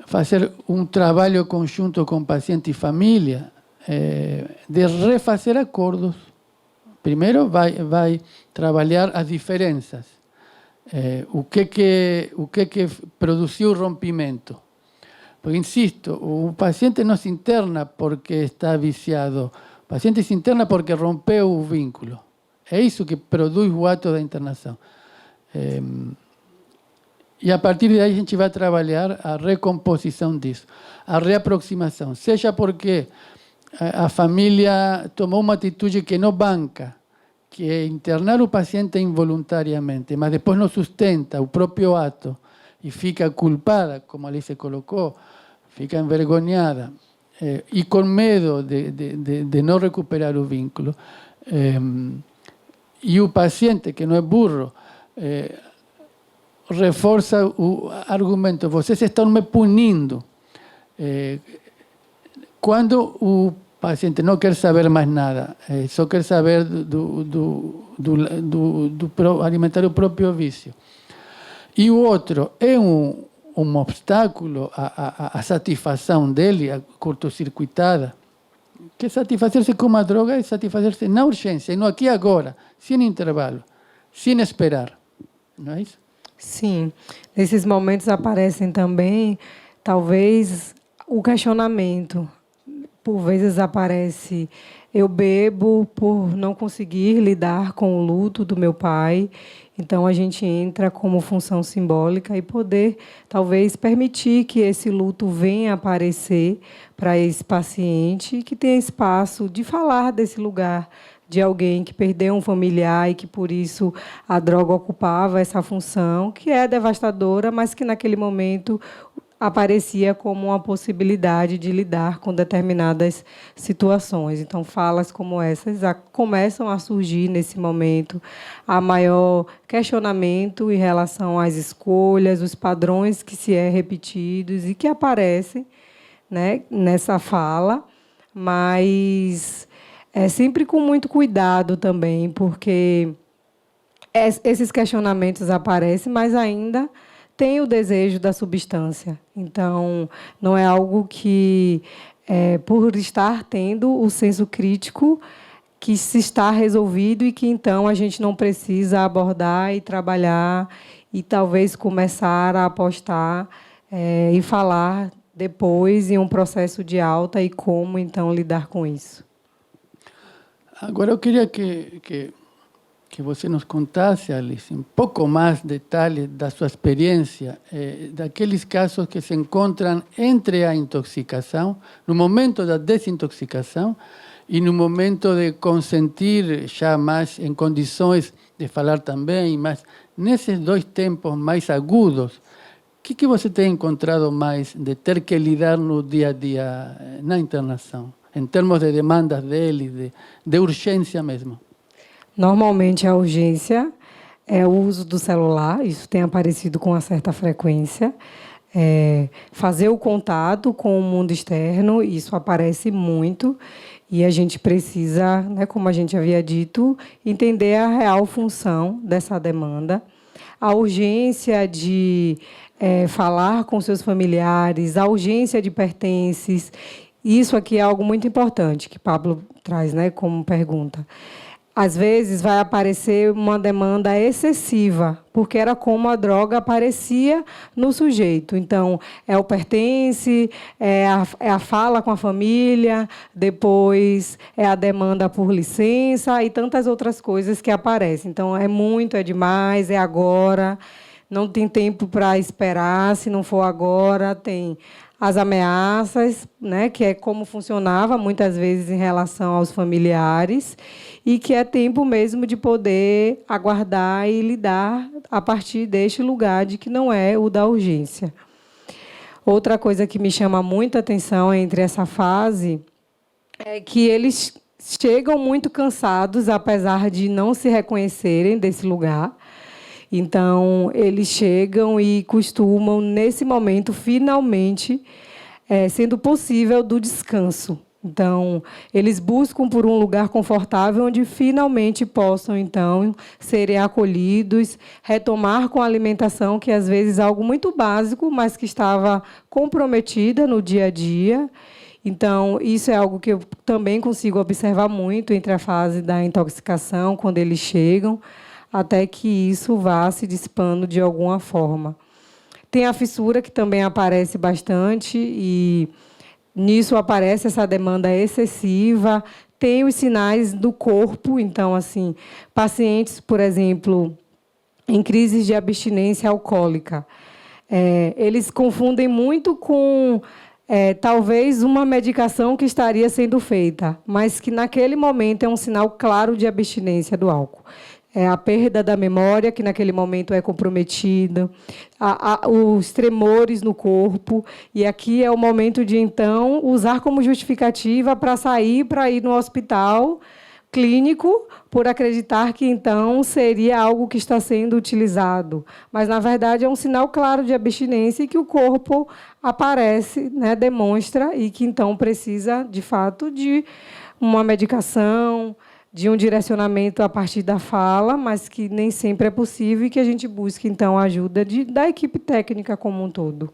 [SPEAKER 1] fazer um trabalho conjunto com paciente e família, de refazer acordos. Primeiro, vai trabalhar as diferenças. O que produziu o rompimento. Porque, insisto, o paciente não se interna porque está viciado. O paciente se interna porque rompeu o vínculo. É isso que produz o ato da internação. E a partir daí a gente vai trabalhar a recomposição disso, a reaproximação. Seja porque a família tomou uma atitude que não banca, que é internar o paciente involuntariamente, mas depois não sustenta o próprio ato e fica culpada, como ali se colocou, fica envergonhada e com medo de não recuperar o vínculo. E o paciente, que não é burro, reforça o argumento: vocês estão me punindo. Quando o paciente não quer saber mais nada, só quer saber do alimentar o próprio vício, e o outro é um obstáculo à satisfação dele, a curto-circuitada, que satisfazer-se com uma droga é satisfazer-se na urgência, e não aqui agora, sem intervalo, sem esperar. Não é isso?
[SPEAKER 2] Sim. Nesses momentos aparecem também, talvez, o questionamento. Por vezes aparece: eu bebo por não conseguir lidar com o luto do meu pai. Então, a gente entra como função simbólica e poder, talvez, permitir que esse luto venha aparecer para esse paciente, que tenha espaço de falar desse lugar, de alguém que perdeu um familiar e que, por isso, a droga ocupava essa função, que é devastadora, mas que, naquele momento, aparecia como uma possibilidade de lidar com determinadas situações. Então, falas como essas começam a surgir nesse momento. Há maior questionamento em relação às escolhas, os padrões que se é repetidos e que aparecem, né, nessa fala, mas é sempre com muito cuidado também, porque esses questionamentos aparecem, mas ainda tem o desejo da substância. Então, não é algo que, por estar tendo o senso crítico, que se está resolvido e que, então, a gente não precisa abordar e trabalhar e, talvez, começar a apostar e falar depois em um processo de alta e como, então, lidar com isso.
[SPEAKER 1] Agora, eu queria que você nos contasse, Alice, um pouco mais detalhes da sua experiência, daqueles casos que se encontram entre a intoxicação, no momento da desintoxicação e no momento de consentir, já mais em condições de falar também, mas nesses dois tempos mais agudos, o que você tem encontrado mais de ter que lidar no dia a dia na internação, em termos de demandas dele, de urgência mesmo?
[SPEAKER 2] Normalmente, a urgência é o uso do celular, isso tem aparecido com uma certa frequência. Fazer o contato com o mundo externo, isso aparece muito, e a gente precisa, né, como a gente havia dito, entender a real função dessa demanda. a urgência de falar com seus familiares, a urgência de pertences. Isso aqui é algo muito importante que Pablo traz, né, como pergunta. Às vezes vai aparecer uma demanda excessiva, porque era como a droga aparecia no sujeito. Então, é o pertence, é a fala com a família, depois é a demanda por licença e tantas outras coisas que aparecem. Então, é muito, é demais, é agora, não tem tempo para esperar, se não for agora, tem as ameaças, né, que é como funcionava muitas vezes em relação aos familiares, e que é tempo mesmo de poder aguardar e lidar a partir deste lugar de que não é o da urgência. Outra coisa que me chama muita atenção entre essa fase é que eles chegam muito cansados, apesar de não se reconhecerem desse lugar. Então, eles chegam e costumam, nesse momento, finalmente, sendo possível, do descanso. Então, eles buscam por um lugar confortável onde finalmente possam, então, serem acolhidos, retomar com a alimentação, que às vezes é algo muito básico, mas que estava comprometida no dia a dia. Então, isso é algo que eu também consigo observar muito entre a fase da intoxicação, quando eles chegam, até que isso vá se dissipando de alguma forma. Tem a fissura, que também aparece bastante, e nisso aparece essa demanda excessiva. Tem os sinais do corpo. Então, assim, pacientes, por exemplo, em crises de abstinência alcoólica, eles confundem muito com, talvez, uma medicação que estaria sendo feita, mas que, naquele momento, é um sinal claro de abstinência do álcool. É a perda da memória, que naquele momento é comprometida, os tremores no corpo, e aqui é o momento de, então, usar como justificativa para sair, para ir no hospital clínico, por acreditar que, então, seria algo que está sendo utilizado. Mas, na verdade, é um sinal claro de abstinência e que o corpo aparece, né, demonstra, e que, então, precisa, de fato, de uma medicação, de um direcionamento a partir da fala, mas que nem sempre é possível, e que a gente busca, então, a ajuda da equipe técnica como um todo.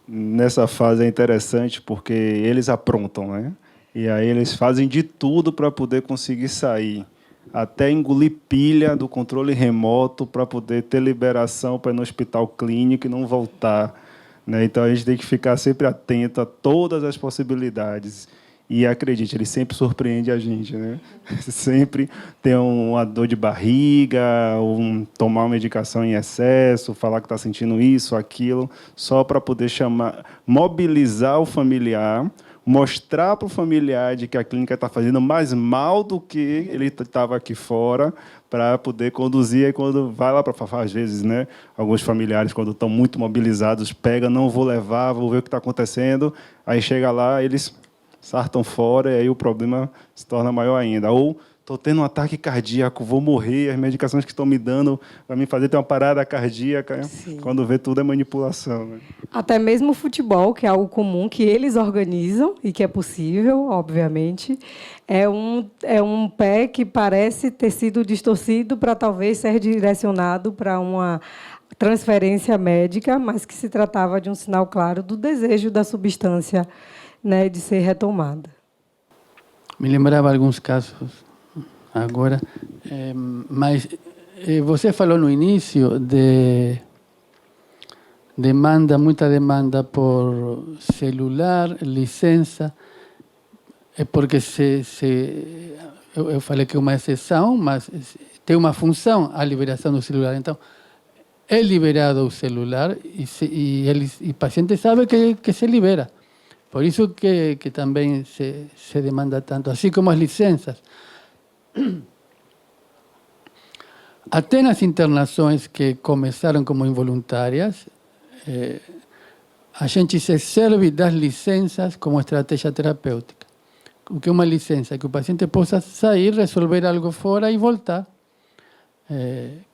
[SPEAKER 3] Nessa fase é interessante porque eles aprontam, né? E aí eles fazem de tudo para poder conseguir sair, até engolir pilha do controle remoto para poder ter liberação para ir no hospital clínico e não voltar, né? Então, a gente tem que ficar sempre atento a todas as possibilidades. E, acredite, ele sempre surpreende a gente, né? Sempre tem uma dor de barriga, tomar uma medicação em excesso, falar que está sentindo isso, aquilo, só para poder mobilizar o familiar, mostrar para o familiar de que a clínica está fazendo mais mal do que ele estava aqui fora, para poder conduzir. E quando vai lá para às vezes, né, alguns familiares, quando estão muito mobilizados, pegam, não vou levar, vou ver o que está acontecendo, aí chega lá, eles sartam fora, e aí o problema se torna maior ainda. Ou estou tendo um ataque cardíaco, vou morrer, as medicações que estão me dando para me fazer ter uma parada cardíaca. Sim. Quando vê, tudo é manipulação, né?
[SPEAKER 2] Até mesmo o futebol, que é algo comum, que eles organizam e que é possível, obviamente, é um pé que parece ter sido distorcido para talvez ser direcionado para uma transferência médica, mas que se tratava de um sinal claro do desejo da substância, né, de ser retomada.
[SPEAKER 1] Me lembrava alguns casos agora, mas você falou no início de muita demanda por celular, licença, é porque eu falei que é uma exceção, mas tem uma função a liberação do celular. Então, é liberado o celular e o paciente sabe que se libera. Por isso que também se demanda tanto, assim como as licenças. Até nas internações que começaram como involuntárias, a gente se serve das licenças como estratégia terapêutica. O que é uma licença? Que o paciente possa sair, resolver algo fora e voltar.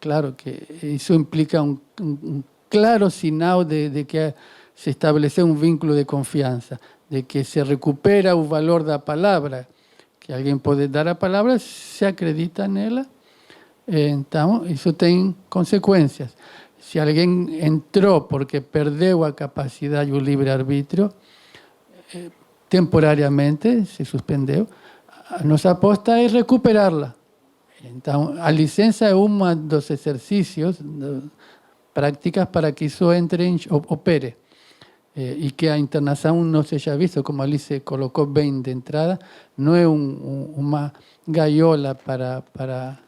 [SPEAKER 1] Claro que isso implica um claro sinal de que se estabeleceu um vínculo de confiança, de que se recupera o valor da palavra, que alguém pode dar a palavra, se acredita nela, Então, isso tem consequências. Se alguém entrou porque perdeu a capacidade e o livre-arbítrio, temporariamente se suspendeu, a nossa aposta é recuperá-la. Então, a licença é um dos exercícios, práticas para que isso opere. E que a internação não seja vista, como ali se colocou bem de entrada, não é uma gaiola para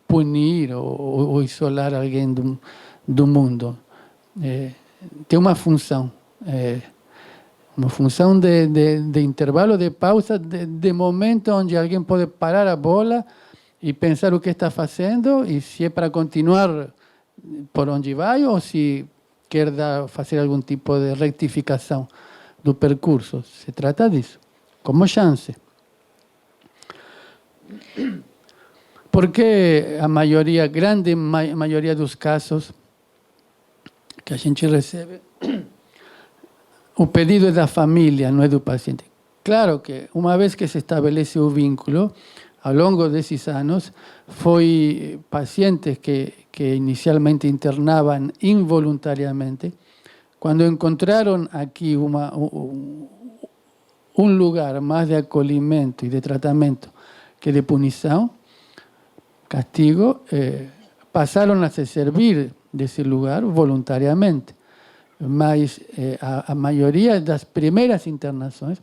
[SPEAKER 1] punir ou isolar alguém do mundo. Tem uma função de intervalo, de pausa, de momento onde alguém pode parar a bola e pensar o que está fazendo e se é para continuar por onde vai ou se quer fazer algum tipo de rectificação do percurso. Se trata disso, como chance. Porque a maioria, grande maioria dos casos que a gente recebe, o pedido é da família, não é do paciente. Claro que, uma vez que se estabelece o vínculo, ao longo desses anos, foi pacientes que inicialmente internavam involuntariamente, quando encontraram aqui um lugar mais de acolhimento e de tratamento que de punição, castigo, passaram a se servir desse lugar voluntariamente. Mas a maioria das primeiras internações,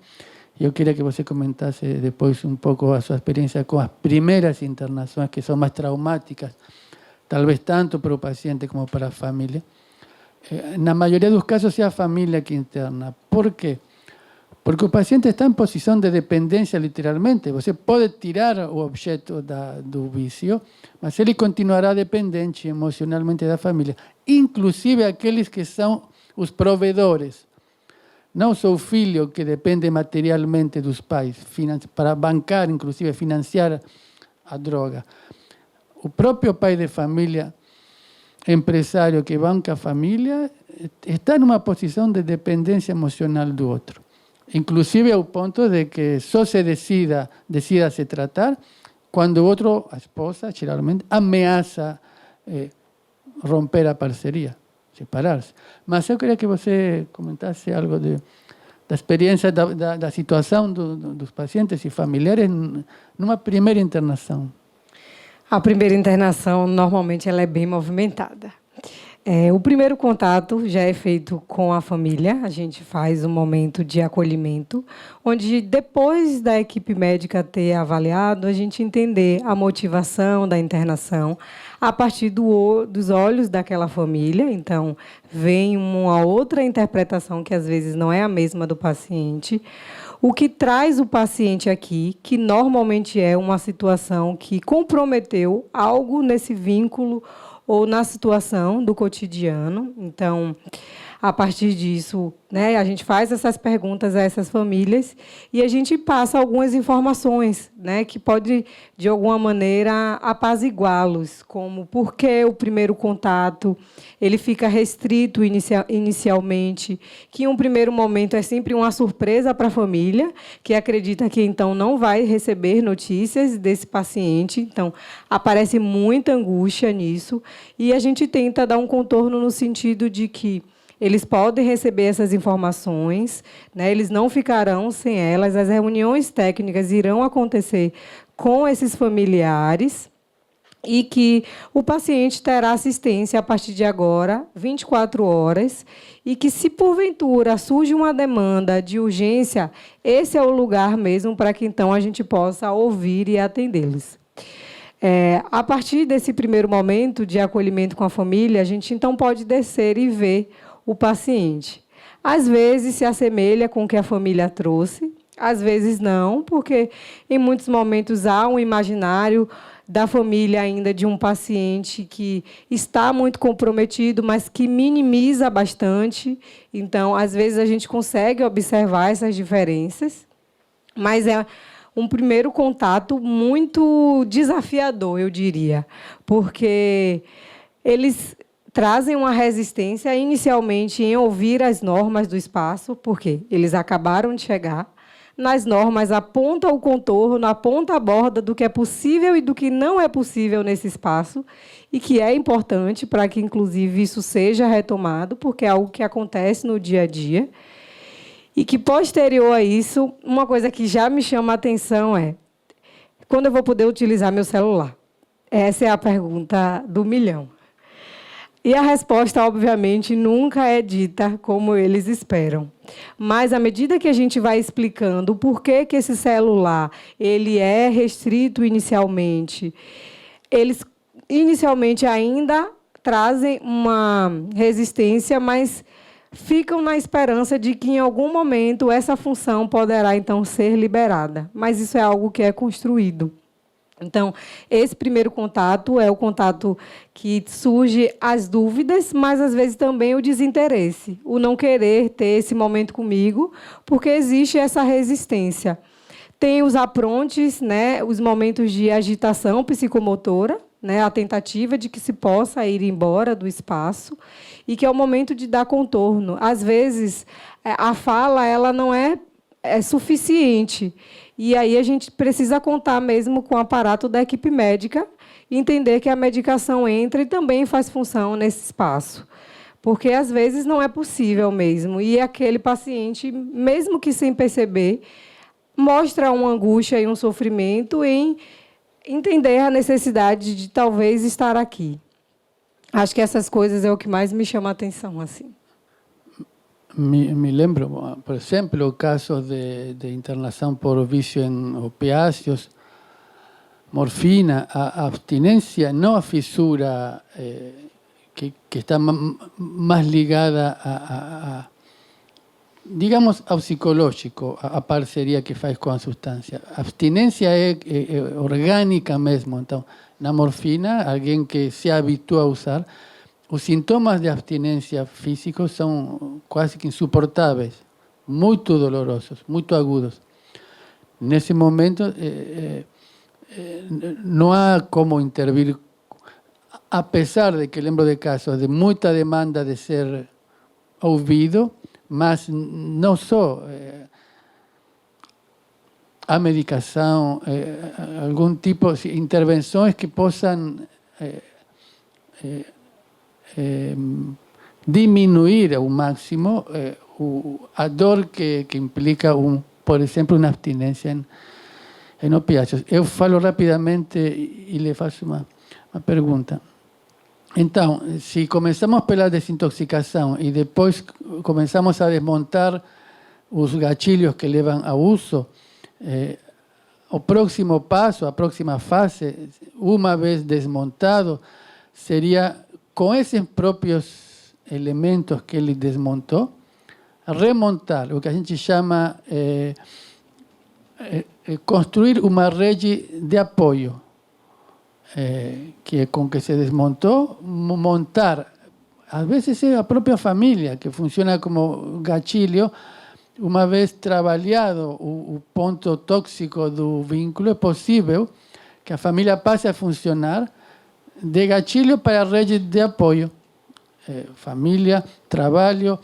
[SPEAKER 1] eu queria que você comentasse depois um pouco a sua experiência com as primeiras internações, que são mais traumáticas, talvez tanto para o paciente como para a família. Na maioria dos casos é a família que interna. Por quê? Porque o paciente está em posição de dependência, literalmente. Você pode tirar o objeto do vício, mas ele continuará dependente emocionalmente da família, inclusive aqueles que são os provedores. Não só o filho que depende materialmente dos pais, para bancar, inclusive financiar a droga. O próprio pai de família, empresário que banca a família, está numa posição de dependência emocional do outro. Inclusive ao ponto de que só se decida se tratar quando o outro, a esposa, geralmente, ameaça romper a parceria, separar-se. Mas eu queria que você comentasse algo da experiência, da situação dos pacientes e familiares numa primeira internação.
[SPEAKER 2] A primeira internação, normalmente, ela é bem movimentada. O primeiro contato já é feito com a família, a gente faz um momento de acolhimento, onde depois da equipe médica ter avaliado, a gente entender a motivação da internação a partir dos olhos daquela família. Então, vem uma outra interpretação que às vezes não é a mesma do paciente. O que traz o paciente aqui, que normalmente é uma situação que comprometeu algo nesse vínculo ou na situação do cotidiano. Então, a partir disso, né, a gente faz essas perguntas a essas famílias e a gente passa algumas informações, né, que pode, de alguma maneira, apaziguá-los, como por que o primeiro contato ele fica restrito inicialmente, que em um primeiro momento é sempre uma surpresa para a família, que acredita que, então, não vai receber notícias desse paciente. Então, aparece muita angústia nisso e a gente tenta dar um contorno no sentido de que eles podem receber essas informações, né? Eles não ficarão sem elas, as reuniões técnicas irão acontecer com esses familiares e que o paciente terá assistência a partir de agora, 24 horas, e que, se porventura surge uma demanda de urgência, esse é o lugar mesmo para que, então, a gente possa ouvir e atendê-los. A partir desse primeiro momento de acolhimento com a família, a gente, então, pode descer e ver o paciente. Às vezes se assemelha com o que a família trouxe, às vezes não, porque em muitos momentos há um imaginário da família ainda de um paciente que está muito comprometido, mas que minimiza bastante. Então, às vezes, a gente consegue observar essas diferenças, mas é um primeiro contato muito desafiador, eu diria, porque eles trazem uma resistência inicialmente em ouvir as normas do espaço, porque eles acabaram de chegar, nas normas aponta o contorno, aponta a borda do que é possível e do que não é possível nesse espaço, e que é importante para que, inclusive, isso seja retomado, porque é algo que acontece no dia a dia. E que, posterior a isso, uma coisa que já me chama a atenção é quando eu vou poder utilizar meu celular. Essa é a pergunta do milhão. E a resposta, obviamente, nunca é dita como eles esperam. Mas, à medida que a gente vai explicando por que esse celular ele é restrito inicialmente, eles, inicialmente, ainda trazem uma resistência, mas ficam na esperança de que, em algum momento, essa função poderá, então, ser liberada. Mas isso é algo que é construído. Então, esse primeiro contato é o contato que surge as dúvidas, mas, às vezes, também o desinteresse, o não querer ter esse momento comigo, porque existe essa resistência. Tem os aprontes, né, os momentos de agitação psicomotora, né, a tentativa de que se possa ir embora do espaço, e que é o momento de dar contorno. Às vezes, a fala ela não é suficiente. E aí a gente precisa contar mesmo com o aparato da equipe médica e entender que a medicação entra e também faz função nesse espaço. Porque, às vezes, não é possível mesmo. E aquele paciente, mesmo que sem perceber, mostra uma angústia e um sofrimento em entender a necessidade de, talvez, estar aqui. Acho que essas coisas é o que mais me chama a atenção, assim.
[SPEAKER 1] Me lembro, por exemplo, casos de internação por vício em opiáceos, morfina, a abstinencia, no a fisura que está más ligada digamos, ao psicológico, a parceria que faz com a substância. A abstinência é orgânica mesmo. Então, na morfina, alguém que se habitua a usar, os sintomas de abstinência físicos são quase que insuportáveis, muito dolorosos, muito agudos. Nesse momento, não há como intervir, apesar de que lembro de casos de muita demanda de ser ouvido, mas não só a medicação, algum tipo de intervenções que possam diminuir ao máximo a dor que implica, por exemplo, uma abstinência em opiáceos. Eu falo rapidamente e lhe faço uma pergunta. Então, se começamos pela desintoxicação e depois começamos a desmontar os gatilhos que levam ao uso, o próximo passo, a próxima fase, uma vez desmontado, seria, com esses próprios elementos que ele desmontou, remontar, o que a gente chama construir uma rede de apoio, que com que se desmontou, montar, às vezes é a própria família, que funciona como gatilho. Uma vez trabalhado o ponto tóxico do vínculo, é possível que a família passe a funcionar de gatilho para a rede de apoio. Família, trabalho,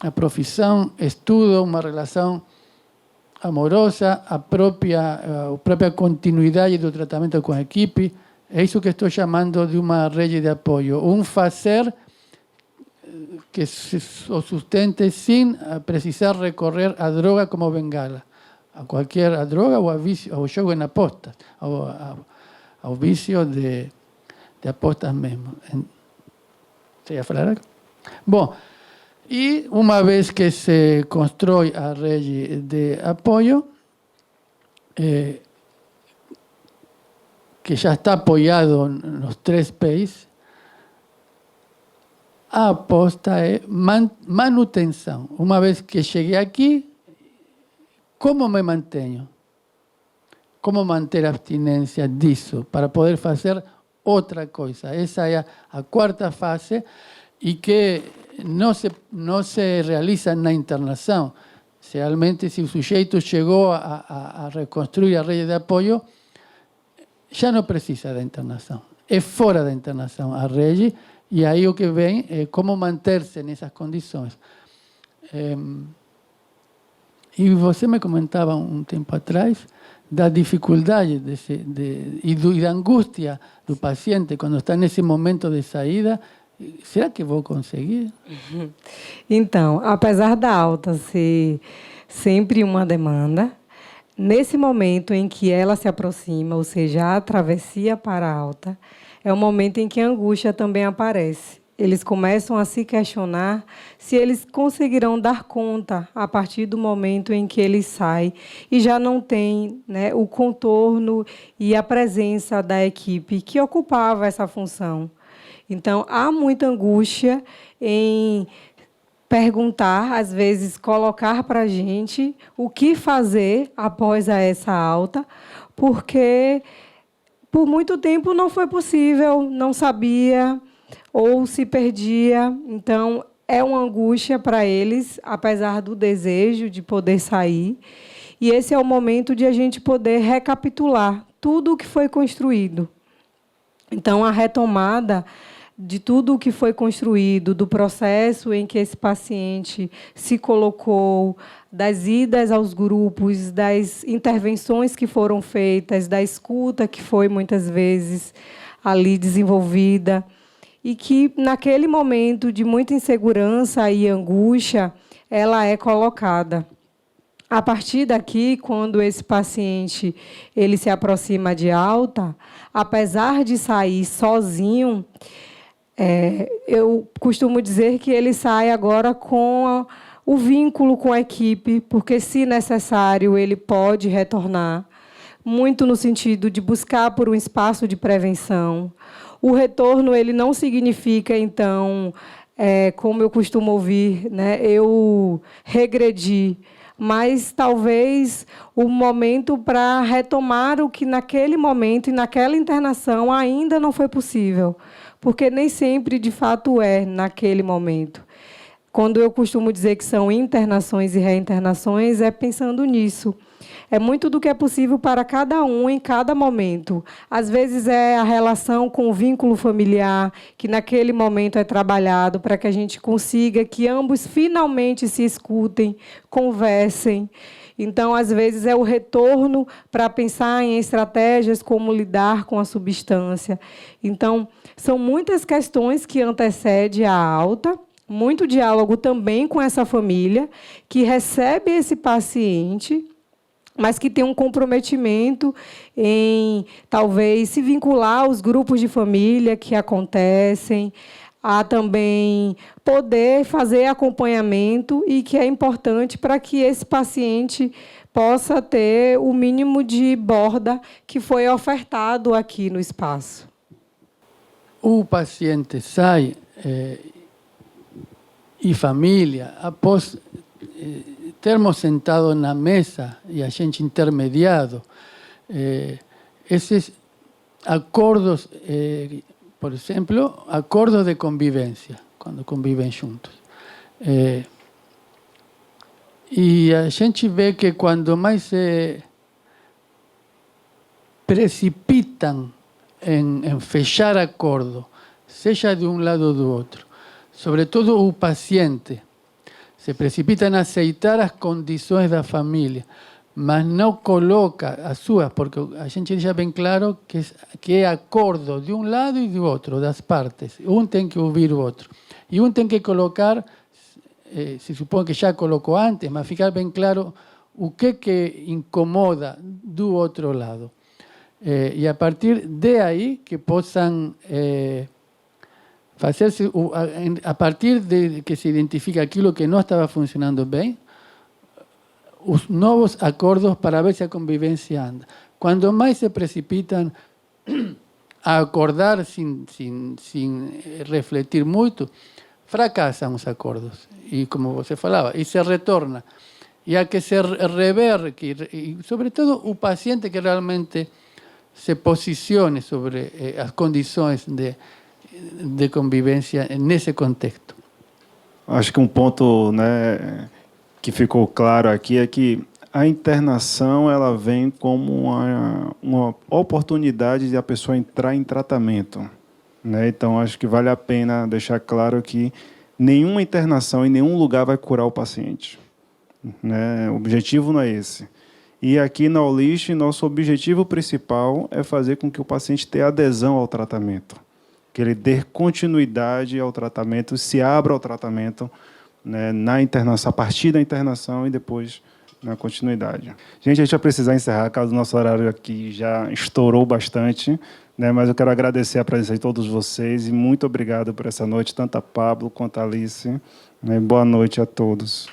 [SPEAKER 1] a profissão, estudo, uma relação amorosa, a própria continuidade do tratamento com a equipe. É isso que estou chamando de uma rede de apoio. Um fazer que o sustente sem precisar recorrer à droga como bengala. A droga ou ao jogo em apostas, ao vício de apostas mesmo. Você ia falar algo? Bom, e uma vez que se constrói a rede de apoio, que já está apoiado nos 3 P's, a aposta é manutenção. Uma vez que cheguei aqui, como me mantenho? Como manter a abstinência disso para poder fazer outra coisa? Essa é a 4ª fase e que não se realiza na internação. Realmente, se o sujeito chegou a reconstruir a rede de apoio, já não precisa da internação. É fora da internação a rede. E aí o que vem é como manter-se nessas condições. E você me comentava tempo atrás da dificuldade e da angústia do paciente quando está nesse momento de saída. Será que vou conseguir?
[SPEAKER 2] Então, apesar da alta ser sempre uma demanda, nesse momento em que ela se aproxima, ou seja, a travessia para a alta, é o momento em que a angústia também aparece. Eles começam a se questionar se eles conseguirão dar conta a partir do momento em que ele sai e já não tem, né, o contorno e a presença da equipe que ocupava essa função. Então, há muita angústia em perguntar, às vezes, colocar para a gente o que fazer após essa alta, porque por muito tempo não foi possível, não sabia ou se perdia. Então, é uma angústia para eles, apesar do desejo de poder sair. E esse é o momento de a gente poder recapitular tudo o que foi construído. Então, a retomada de tudo o que foi construído, do processo em que esse paciente se colocou, das idas aos grupos, das intervenções que foram feitas, da escuta que foi, muitas vezes, ali desenvolvida, e que, naquele momento de muita insegurança e angústia, ela é colocada. A partir daqui, quando esse paciente ele se aproxima de alta, apesar de sair sozinho, eu costumo dizer que ele sai agora com o vínculo com a equipe, porque, se necessário, ele pode retornar, muito no sentido de buscar por um espaço de prevenção. O retorno ele não significa, então, como eu costumo ouvir, né, eu regredir, mas talvez o momento para retomar o que naquele momento e naquela internação ainda não foi possível, porque nem sempre, de fato, é naquele momento. Quando eu costumo dizer que são internações e reinternações, é pensando nisso. É muito do que é possível para cada um em cada momento. Às vezes é a relação com o vínculo familiar, que naquele momento é trabalhado para que a gente consiga que ambos finalmente se escutem, conversem. Então, às vezes, é o retorno para pensar em estratégias como lidar com a substância. Então, são muitas questões que antecedem a alta, muito diálogo também com essa família, que recebe esse paciente, mas que tem um comprometimento em, talvez, se vincular aos grupos de família que acontecem, a também poder fazer acompanhamento, e que é importante para que esse paciente possa ter o mínimo de borda que foi ofertado aqui no espaço.
[SPEAKER 1] O paciente sai e família, após termos sentado na mesa e a gente intermediado, esses acordos, por exemplo, acordos de convivência, quando convivem juntos. E a gente vê que quando mais se precipitam em fechar acordo, seja de um lado ou do outro, sobretudo o paciente, se precipita em aceitar as condições da família, mas não coloca as suas, porque a gente deixa bem claro que é acordo de um lado e do outro, das partes. Um tem que ouvir o outro. E um tem que colocar, se supõe que já colocou antes, mas ficar bem claro o que incomoda do outro lado. E a partir de aí que possam fazer-se, a partir de que se identifica aquilo que não estava funcionando bem, os novos acordos para ver se a convivência anda. Quando mais se precipitam a acordar sem refletir muito, fracassam os acordos. E, como você falava, e se retorna. E há que se rever, e sobretudo o paciente que realmente se posicione sobre as condições de convivência nesse contexto.
[SPEAKER 3] Acho que um ponto, né, que ficou claro aqui é que a internação ela vem como uma oportunidade de a pessoa entrar em tratamento, né? Então, acho que vale a pena deixar claro que nenhuma internação em nenhum lugar vai curar o paciente, né? O objetivo não é esse. E aqui na Olist, nosso objetivo principal é fazer com que o paciente tenha adesão ao tratamento, que ele dê continuidade ao tratamento, se abra ao tratamento, né, na internação, a partir da internação e depois na continuidade. Gente, a gente vai precisar encerrar, caso o nosso horário aqui já estourou bastante, né, mas eu quero agradecer a presença de todos vocês e muito obrigado por essa noite, tanto a Pablo quanto a Alice. Né, boa noite a todos.